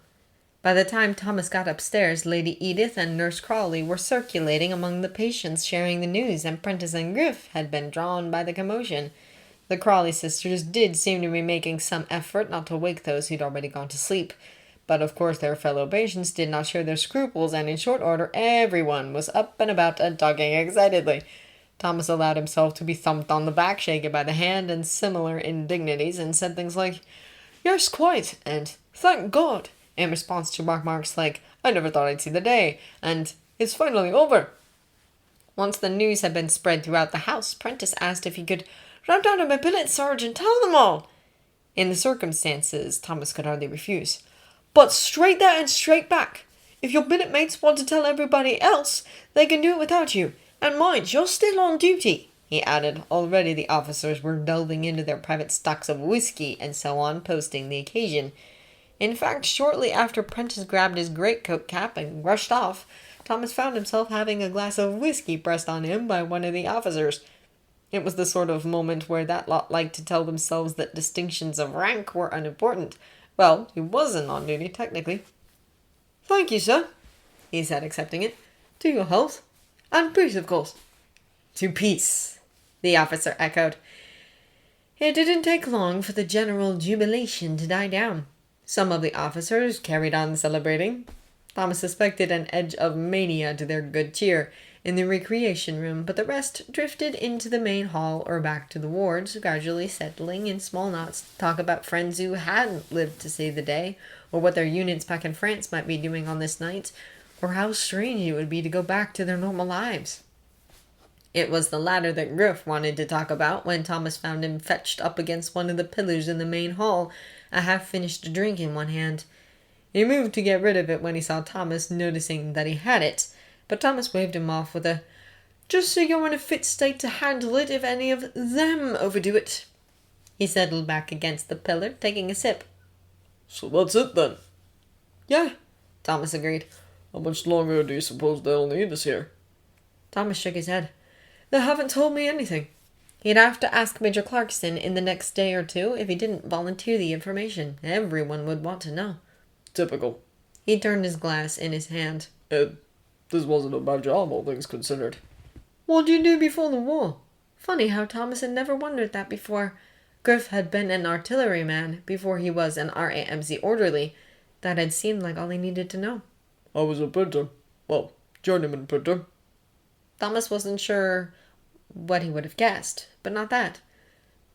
By the time Thomas got upstairs, Lady Edith and Nurse Crawley were circulating among the patients sharing the news, and Prentice and Griff had been drawn by the commotion. The Crawley sisters did seem to be making some effort not to wake those who'd already gone to sleep. But of course their fellow patients did not share their scruples, and in short order everyone was up and about and talking excitedly. Thomas allowed himself to be thumped on the back, shaken by the hand, and similar indignities, and said things like, Yes, quite, and Thank God, in response to remarks like, I never thought I'd see the day, and It's finally over. Once the news had been spread throughout the house, Prentice asked if he could run down to my billet, Sarge, and tell them all. In the circumstances, Thomas could hardly refuse. But straight there and straight back. If your billet mates want to tell everybody else, they can do it without you. And mind, you're still on duty, he added. Already the officers were delving into their private stocks of whiskey and so on, posting the occasion. In fact, shortly after Prentice grabbed his greatcoat cap and rushed off, Thomas found himself having a glass of whiskey pressed on him by one of the officers. It was the sort of moment where that lot liked to tell themselves that distinctions of rank were unimportant. Well, he wasn't on duty, technically. Thank you, sir, he said, accepting it. To your health. And peace, of course. To peace, the officer echoed. It didn't take long for the general jubilation to die down. Some of the officers carried on celebrating. Thomas suspected an edge of mania to their good cheer in the recreation room, but the rest drifted into the main hall or back to the wards, gradually settling in small knots to talk about friends who hadn't lived to see the day, or what their units back in France might be doing on this night, or how strange it would be to go back to their normal lives. It was the latter that Griff wanted to talk about when Thomas found him fetched up against one of the pillars in the main hall, a half-finished drink in one hand. He moved to get rid of it when he saw Thomas, noticing that he had it, but Thomas waved him off with a, Just so you're in a fit state to handle it if any of them overdo it. He settled back against the pillar, taking a sip. So that's it then? Yeah, Thomas agreed. How much longer do you suppose they'll need us here? Thomas shook his head. They haven't told me anything. He'd have to ask Major Clarkson in the next day or two if he didn't volunteer the information. Everyone would want to know. Typical. He turned his glass in his hand. This wasn't a bad job, all things considered. What did you do before the war? Funny how Thomas had never wondered that before. Griff had been an artilleryman before he was an RAMC orderly. That had seemed like all he needed to know. I was a printer. Well, journeyman printer. Thomas wasn't sure what he would have guessed, but not that.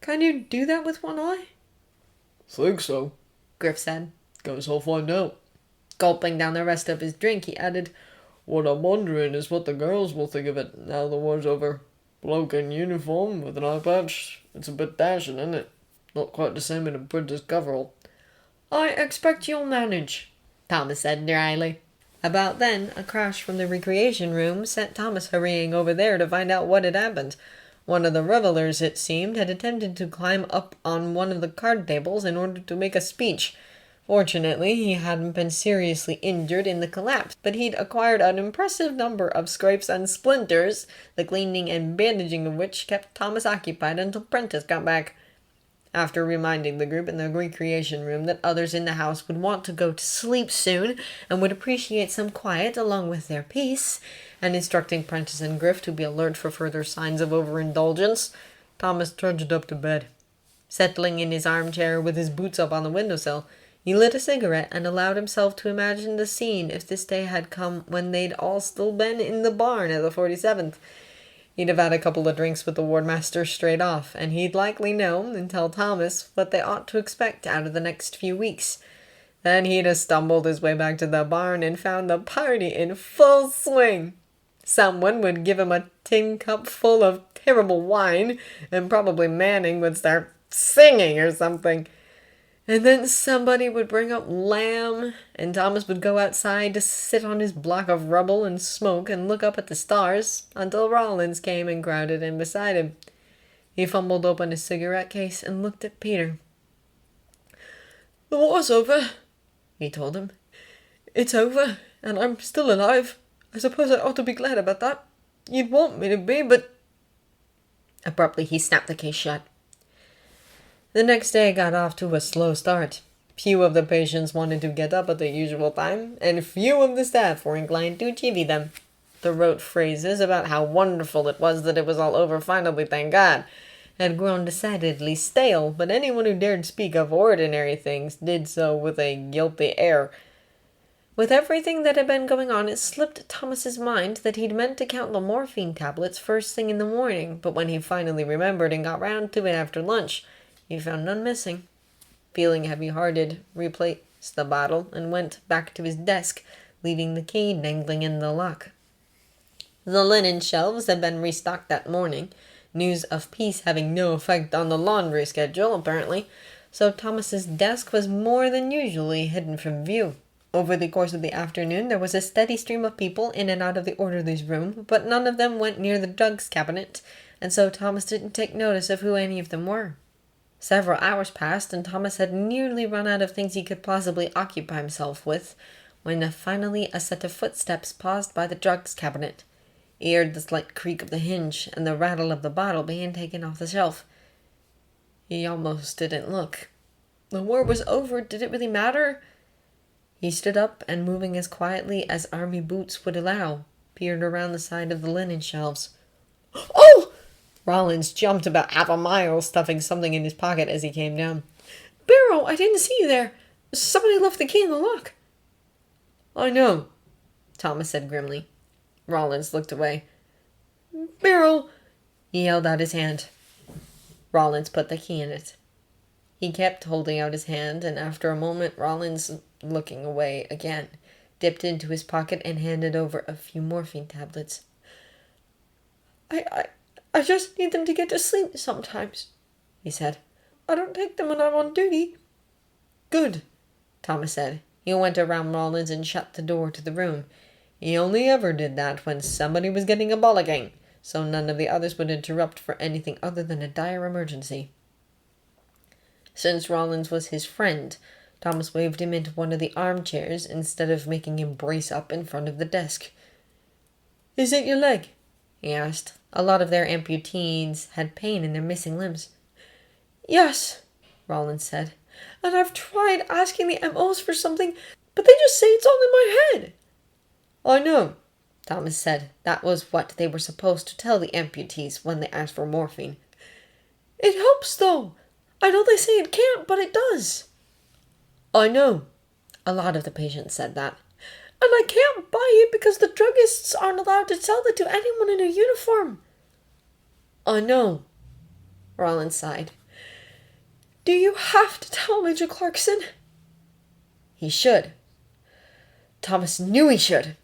Can you do that with one eye? Think so, Griff said. Guess I'll find out. Gulping down the rest of his drink, he added, What I'm wondering is what the girls will think of it now the war's over. Bloke in uniform with an eye patch. It's a bit dashing, isn't it? Not quite the same in a printer's coverall. I expect you'll manage, Thomas said dryly. About then, a crash from the recreation room sent Thomas hurrying over there to find out what had happened. One of the revelers, it seemed, had attempted to climb up on one of the card tables in order to make a speech. Fortunately, he hadn't been seriously injured in the collapse, but he'd acquired an impressive number of scrapes and splinters, the cleaning and bandaging of which kept Thomas occupied until Prentice got back. After reminding the group in the recreation room that others in the house would want to go to sleep soon and would appreciate some quiet along with their peace, and instructing Prentice and Griff to be alert for further signs of overindulgence, Thomas trudged up to bed. Settling in his armchair with his boots up on the windowsill, he lit a cigarette and allowed himself to imagine the scene if this day had come when they'd all still been in the barn at the 47th. He'd have had a couple of drinks with the wardmaster straight off, and he'd likely know and tell Thomas what they ought to expect out of the next few weeks. Then he'd have stumbled his way back to the barn and found the party in full swing. Someone would give him a tin cup full of terrible wine, and probably Manning would start singing or something. And then somebody would bring up lamb, and Thomas would go outside to sit on his block of rubble and smoke and look up at the stars until Rollins came and crowded in beside him. He fumbled open his cigarette case and looked at Peter. "The war's over," he told him. "It's over, and I'm still alive. I suppose I ought to be glad about that. You'd want me to be, but—" Abruptly he snapped the case shut. The next day got off to a slow start. Few of the patients wanted to get up at the usual time, and few of the staff were inclined to chivvy them. The rote phrases about how wonderful it was that it was all over finally, thank God, had grown decidedly stale, but anyone who dared speak of ordinary things did so with a guilty air. With everything that had been going on, it slipped Thomas's mind that he'd meant to count the morphine tablets first thing in the morning, but when he finally remembered and got round to it after lunch, he found none missing. Feeling heavy-hearted, replaced the bottle and went back to his desk, leaving the key dangling in the lock. The linen shelves had been restocked that morning, news of peace having no effect on the laundry schedule, apparently, so Thomas's desk was more than usually hidden from view. Over the course of the afternoon there was a steady stream of people in and out of the orderly's room, but none of them went near the drugs cabinet, and so Thomas didn't take notice of who any of them were. Several hours passed, and Thomas had nearly run out of things he could possibly occupy himself with, when finally a set of footsteps paused by the drugs cabinet. He heard the slight creak of the hinge and the rattle of the bottle being taken off the shelf. He almost didn't look. The war was over. Did it really matter? He stood up and, moving as quietly as army boots would allow, peered around the side of the linen shelves. "Oh!" Rollins jumped about half a mile, stuffing something in his pocket as he came down. "Barrow, I didn't see you there. Somebody left the key in the lock." "I know," Thomas said grimly. Rollins looked away. "Barrow!" He held out his hand. Rollins put the key in it. He kept holding out his hand, and after a moment Rollins, looking away again, dipped into his pocket and handed over a few morphine tablets. I just need them to get to sleep sometimes," he said. "I don't take them when I'm on duty." "Good," Thomas said. He went around Rollins and shut the door to the room. He only ever did that when somebody was getting a bollocking, so none of the others would interrupt for anything other than a dire emergency. Since Rollins was his friend, Thomas waved him into one of the armchairs instead of making him brace up in front of the desk. "Is it your leg?" he asked. A lot of their amputees had pain in their missing limbs. "Yes," Rollins said. "And I've tried asking the MOs for something, but they just say it's all in my head." "I know," Thomas said. That was what they were supposed to tell the amputees when they asked for morphine. "It helps, though. I know they say it can't, but it does." "I know." A lot of the patients said that. "And I can't buy it because the druggists aren't allowed to sell it to anyone in a uniform." "I know," Rollins sighed. "Do you have to tell Major Clarkson?" He should. Thomas knew he should.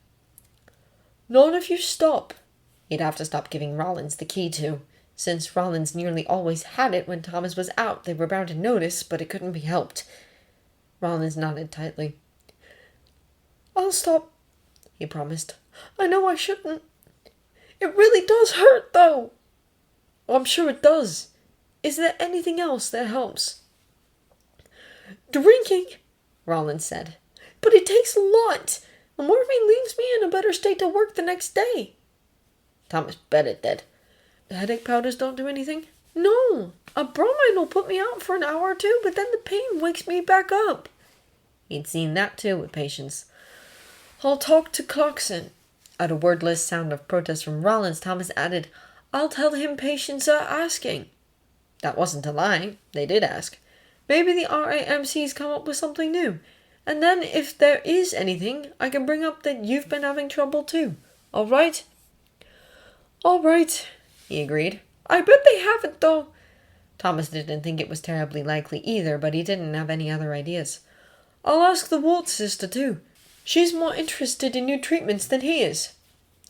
"Not if you stop." He'd have to stop giving Rollins the key, too. Since Rollins nearly always had it when Thomas was out, they were bound to notice, but it couldn't be helped. Rollins nodded tightly. "I'll stop he promised. I know I shouldn't. It really does hurt, though. I'm sure it does. Is there anything else that helps? Drinking, Rollins said. But it takes a lot. The morphine leaves me in a better state to work the next day. Thomas bet it did. The headache powders don't do anything? No. A bromide will put me out for an hour or two, but then the pain wakes me back up. He'd seen that too with patients. I'll talk to Clarkson. At a wordless sound of protest from Rollins, Thomas added, I'll tell him patients are asking. That wasn't a lie. They did ask. Maybe the RAMC's come up with something new. And then, if there is anything, I can bring up that you've been having trouble too. All right? All right, he agreed. I bet they haven't, though. Thomas didn't think it was terribly likely either, but he didn't have any other ideas. I'll ask the ward sister, too. She's more interested in new treatments than he is.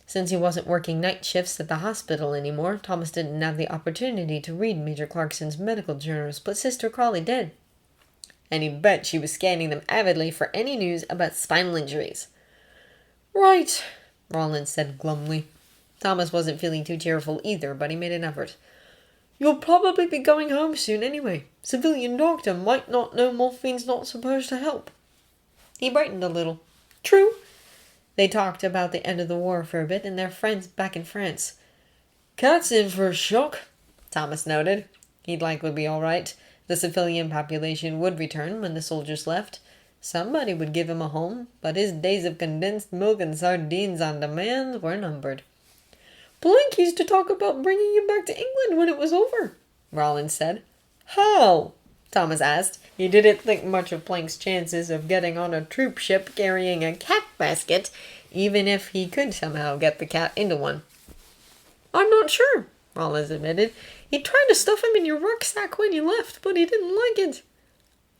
Since he wasn't working night shifts at the hospital anymore, Thomas didn't have the opportunity to read Major Clarkson's medical journals, but Sister Crawley did. And he bet she was scanning them avidly for any news about spinal injuries. Right, Rollins said glumly. Thomas wasn't feeling too cheerful either, but he made an effort. You'll probably be going home soon anyway. Civilian doctor might not know morphine's not supposed to help. He brightened a little. True. They talked about the end of the war for a bit and their friends back in France. Cat's in for a shock, Thomas noted. He'd likely be all right. The civilian population would return when the soldiers left. Somebody would give him a home, but his days of condensed milk and sardines on demand were numbered. Blank used to talk about bringing you back to England when it was over, Rollins said. How? Thomas asked. He didn't think much of Plank's chances of getting on a troop ship carrying a cat basket, even if he could somehow get the cat into one. I'm not sure, Rollins admitted. He tried to stuff him in your rucksack when you left, but he didn't like it.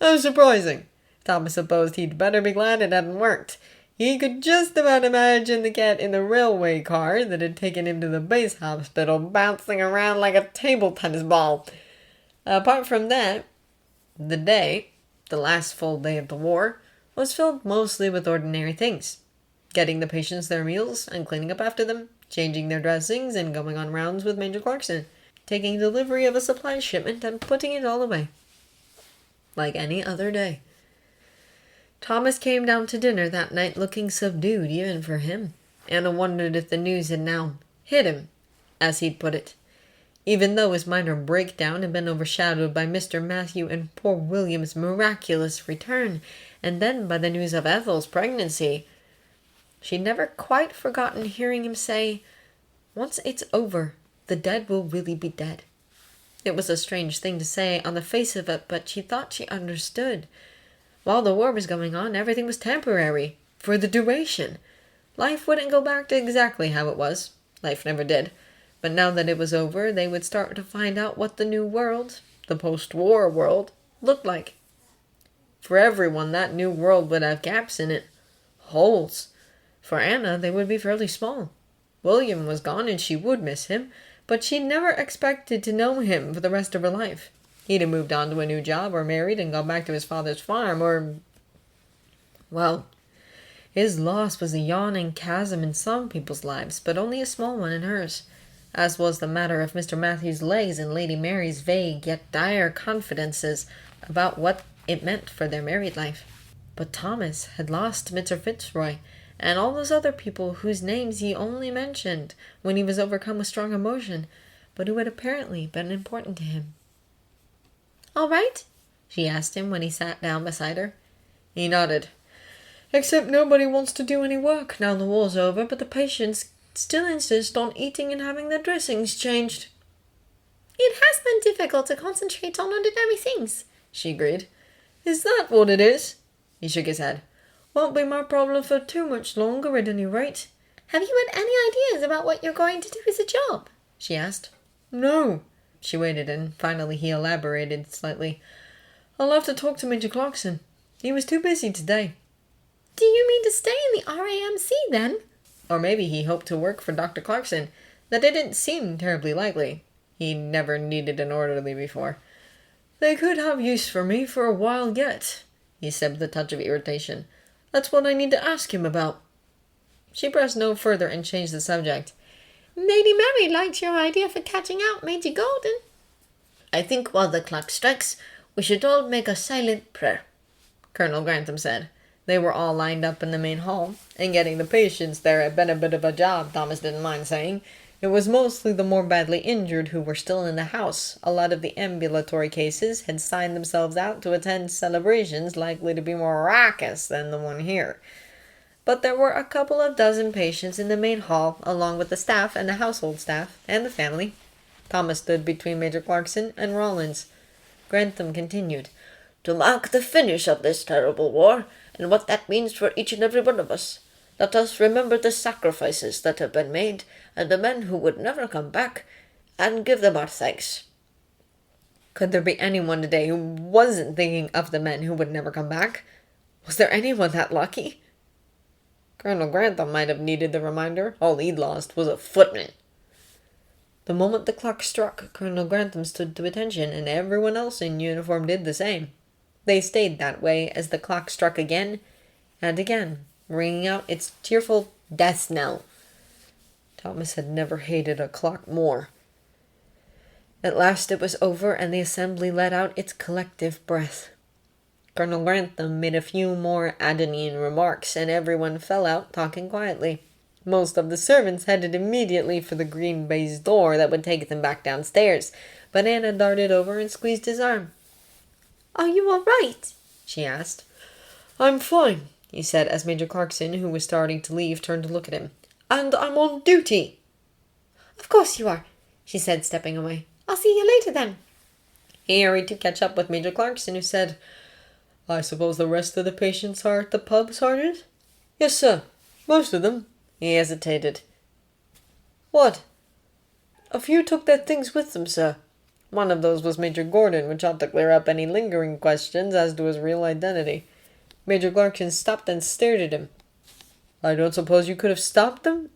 How surprising. Thomas supposed he'd better be glad it hadn't worked. He could just about imagine the cat in the railway car that had taken him to the base hospital bouncing around like a table tennis ball. Apart from that, the last full day of the war, was filled mostly with ordinary things. Getting the patients their meals and cleaning up after them, changing their dressings and going on rounds with Major Clarkson, taking delivery of a supply shipment and putting it all away. Like any other day. Thomas came down to dinner that night looking subdued even for him. Anna wondered if the news had now hit him, as he'd put it. Even though his minor breakdown had been overshadowed by Mr. Matthew and poor William's miraculous return, and then by the news of Ethel's pregnancy, she'd never quite forgotten hearing him say, Once it's over, the dead will really be dead. It was a strange thing to say on the face of it, but she thought she understood. While the war was going on, everything was temporary, for the duration. Life wouldn't go back to exactly how it was. Life never did. But now that it was over, they would start to find out what the new world, the post-war world, looked like. For everyone, that new world would have gaps in it. Holes. For Anna, they would be fairly small. William was gone and she would miss him, but she'd never expected to know him for the rest of her life. He'd have moved on to a new job or married and gone back to his father's farm or... Well, his loss was a yawning chasm in some people's lives, but only a small one in hers. As was the matter of Mr. Matthew's legs and Lady Mary's vague yet dire confidences about what it meant for their married life. But Thomas had lost Mr. Fitzroy, and all those other people whose names he only mentioned when he was overcome with strong emotion, but who had apparently been important to him. "All right?" she asked him when he sat down beside her. He nodded. "Except nobody wants to do any work now the war's over, but the patients still insist on eating and having their dressings changed." "It has been difficult to concentrate on ordinary things," she agreed. "Is that what it is?" He shook his head. "Won't be my problem for too much longer at any rate." "Have you had any ideas about what you're going to do as a job?" she asked. "No." She waited, and finally he elaborated slightly. "I'll have to talk to Major Clarkson. He was too busy today." "Do you mean to stay in the RAMC, then?" Or maybe he hoped to work for Dr. Clarkson. That didn't seem terribly likely. He never needed an orderly before. "They could have use for me for a while yet," he said with a touch of irritation. "That's what I need to ask him about." She pressed no further and changed the subject. Lady Mary liked your idea for catching out Major Gordon. I think while the clock strikes, we should all make a silent prayer, Colonel Grantham said. They were all lined up in the main hall, and getting the patients there had been a bit of a job, Thomas didn't mind saying. It was mostly the more badly injured who were still in the house. A lot of the ambulatory cases had signed themselves out to attend celebrations likely to be more raucous than the one here. But there were a couple of dozen patients in the main hall, along with the staff and the household staff, and the family. Thomas stood between Major Clarkson and Rollins. Grantham continued, to mark the finish of this terrible war, and what that means for each and every one of us. Let us remember the sacrifices that have been made, and the men who would never come back, and give them our thanks. Could there be anyone today who wasn't thinking of the men who would never come back? Was there anyone that lucky? Colonel Grantham might have needed the reminder. All he'd lost was a footman. The moment the clock struck, Colonel Grantham stood to attention, and everyone else in uniform did the same. They stayed that way as the clock struck again and again, ringing out its tearful death knell. Thomas had never hated a clock more. At last it was over, and the assembly let out its collective breath. Colonel Grantham made a few more anodyne remarks, and everyone fell out talking quietly. Most of the servants headed immediately for the green baize door that would take them back downstairs, but Anna darted over and squeezed his arm. Are you all right? She asked. I'm fine, he said as Major Clarkson, who was starting to leave, turned to look at him. And I'm on duty. Of course you are, she said, stepping away. I'll see you later then. He hurried to catch up with Major Clarkson, who said, I suppose the rest of the patients are at the pub, Sergeant? Yes, sir. Most of them. He hesitated. What? A few took their things with them, sir. One of those was Major Gordon, which ought to clear up any lingering questions as to his real identity. Major Clarkson stopped and stared at him. I don't suppose you could have stopped them?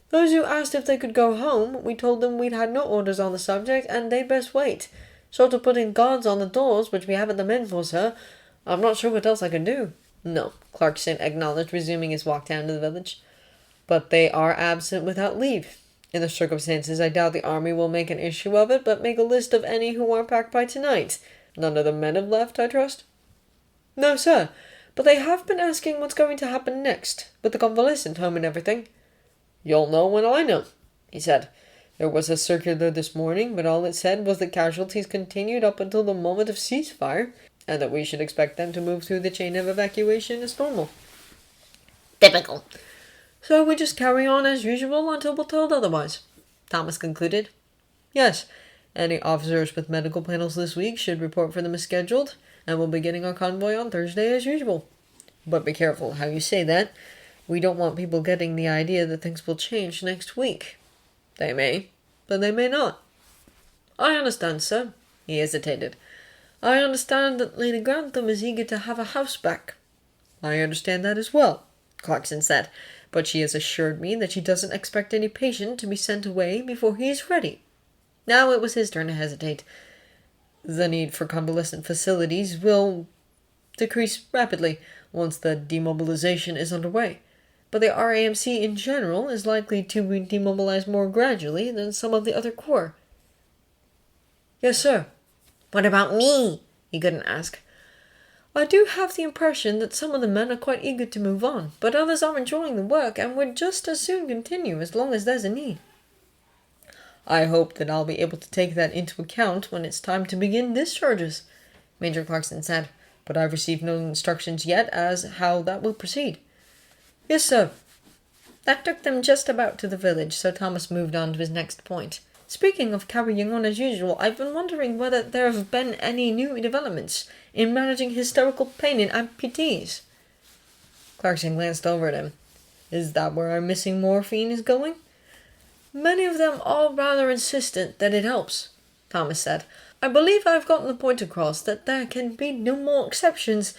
Those who asked if they could go home, we told them we'd had no orders on the subject, and they'd best wait. Short of putting guards on the doors, which we haven't the men for, sir, I'm not sure what else I can do. No, Clarkson acknowledged, resuming his walk down to the village. But they are absent without leave. In the circumstances, I doubt the army will make an issue of it, but make a list of any who aren't back by tonight. None of the men have left, I trust? No, sir, but they have been asking what's going to happen next, with the convalescent home and everything. You'll know when I know, he said. There was a circular this morning, but all it said was that casualties continued up until the moment of ceasefire, and that we should expect them to move through the chain of evacuation as normal. Typical. So we just carry on as usual until we're told otherwise, Thomas concluded. Yes, any officers with medical panels this week should report for them as scheduled, and we'll be getting our convoy on Thursday as usual. But be careful how you say that. We don't want people getting the idea that things will change next week. They may, but they may not. I understand, sir. He hesitated. I understand that Lady Grantham is eager to have a house back. I understand that as well, Clarkson said, but she has assured me that she doesn't expect any patient to be sent away before he is ready. Now it was his turn to hesitate. The need for convalescent facilities will decrease rapidly once the demobilization is underway, but the RAMC in general is likely to be demobilized more gradually than some of the other corps. Yes, sir. What about me? He couldn't ask. I do have the impression that some of the men are quite eager to move on, but others are enjoying the work and would just as soon continue as long as there's a need. I hope that I'll be able to take that into account when it's time to begin discharges, Major Clarkson said, but I've received no instructions yet as how that will proceed. Yes, sir. That took them just about to the village, so Thomas moved on to his next point. Speaking of carrying on as usual, I've been wondering whether there have been any new developments in managing hysterical pain in amputees. Clarkson glanced over at him. Is that where our missing morphine is going? Many of them are rather insistent that it helps, Thomas said. I believe I've gotten the point across that there can be no more exceptions,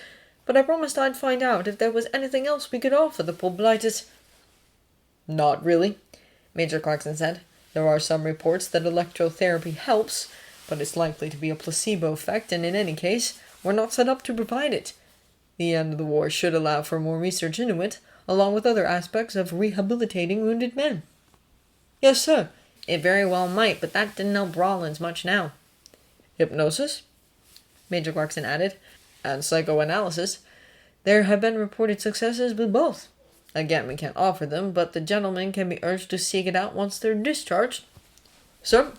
but I promised I'd find out if there was anything else we could offer the poor blighters. Not really, Major Clarkson said. There are some reports that electrotherapy helps, but it's likely to be a placebo effect, and in any case, we're not set up to provide it. The end of the war should allow for more research into it, along with other aspects of rehabilitating wounded men. Yes, sir. It very well might, but that didn't help Rollins much now. Hypnosis Major Clarkson added. and psychoanalysis. There have been reported successes with both. Again, we can't offer them, but the gentlemen can be urged to seek it out once they're discharged. Sir?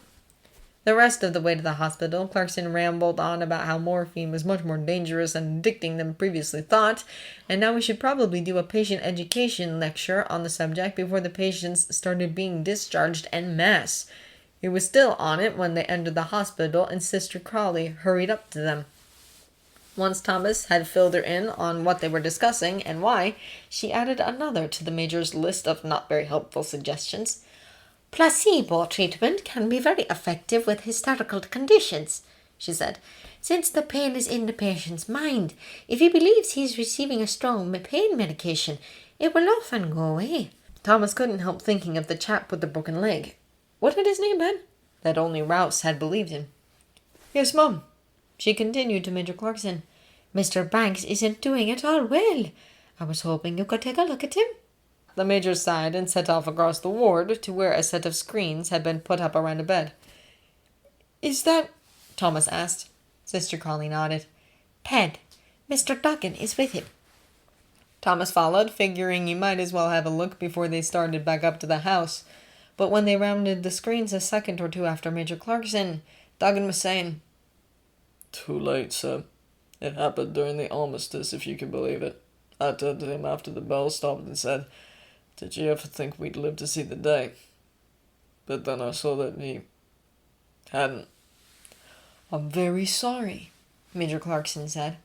The rest of the way to the hospital, Clarkson rambled on about how morphine was much more dangerous and addicting than previously thought, and now we should probably do a patient education lecture on the subject before the patients started being discharged en masse. He was still on it when they entered the hospital, and Sister Crawley hurried up to them. Once Thomas had filled her in on what they were discussing and why, she added another to the Major's list of not very helpful suggestions. Placebo treatment can be very effective with hysterical conditions, she said, since the pain is in the patient's mind. If he believes he is receiving a strong pain medication, it will often go away. Thomas couldn't help thinking of the chap with the broken leg. What had his name been? That only Rouse had believed in. Yes, Mum. She continued to Major Clarkson. Mr. Banks isn't doing at all well. I was hoping you could take a look at him. The Major sighed and set off across the ward to where a set of screens had been put up around a bed. Is that... Thomas asked. Sister Crawley nodded. Ted, Mr. Duggan is with him. Thomas followed, figuring you might as well have a look before they started back up to the house. But when they rounded the screens a second or two after Major Clarkson, Duggan was saying, Too late, sir. It happened during the armistice, if you can believe it. I turned to him after the bell stopped and said, Did you ever think we'd live to see the day? But then I saw that he hadn't. I'm very sorry, Major Clarkson said.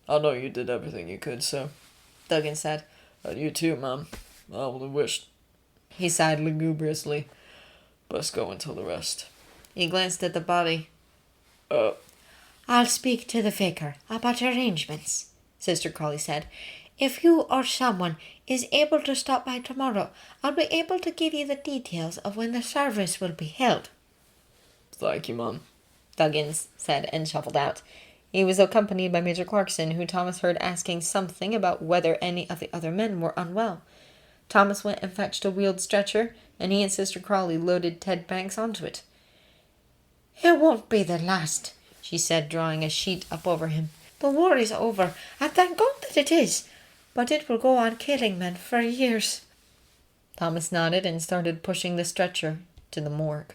I know you did everything you could, sir. Duggan said. And you too, ma'am. I only wished. He sighed lugubriously. Best go and tell the rest. He glanced at the body. I'll speak to the vicar about arrangements, Sister Crawley said. If you or someone is able to stop by tomorrow, I'll be able to give you the details of when the service will be held. Thank you, Mum. Duggins said and shuffled out. He was accompanied by Major Clarkson, who Thomas heard asking something about whether any of the other men were unwell. Thomas went and fetched a wheeled stretcher, and he and Sister Crawley loaded Ted Banks onto it. It won't be the last, she said, drawing a sheet up over him. The war is over, and thank God that it is. But it will go on killing men for years. Thomas nodded and started pushing the stretcher to the morgue.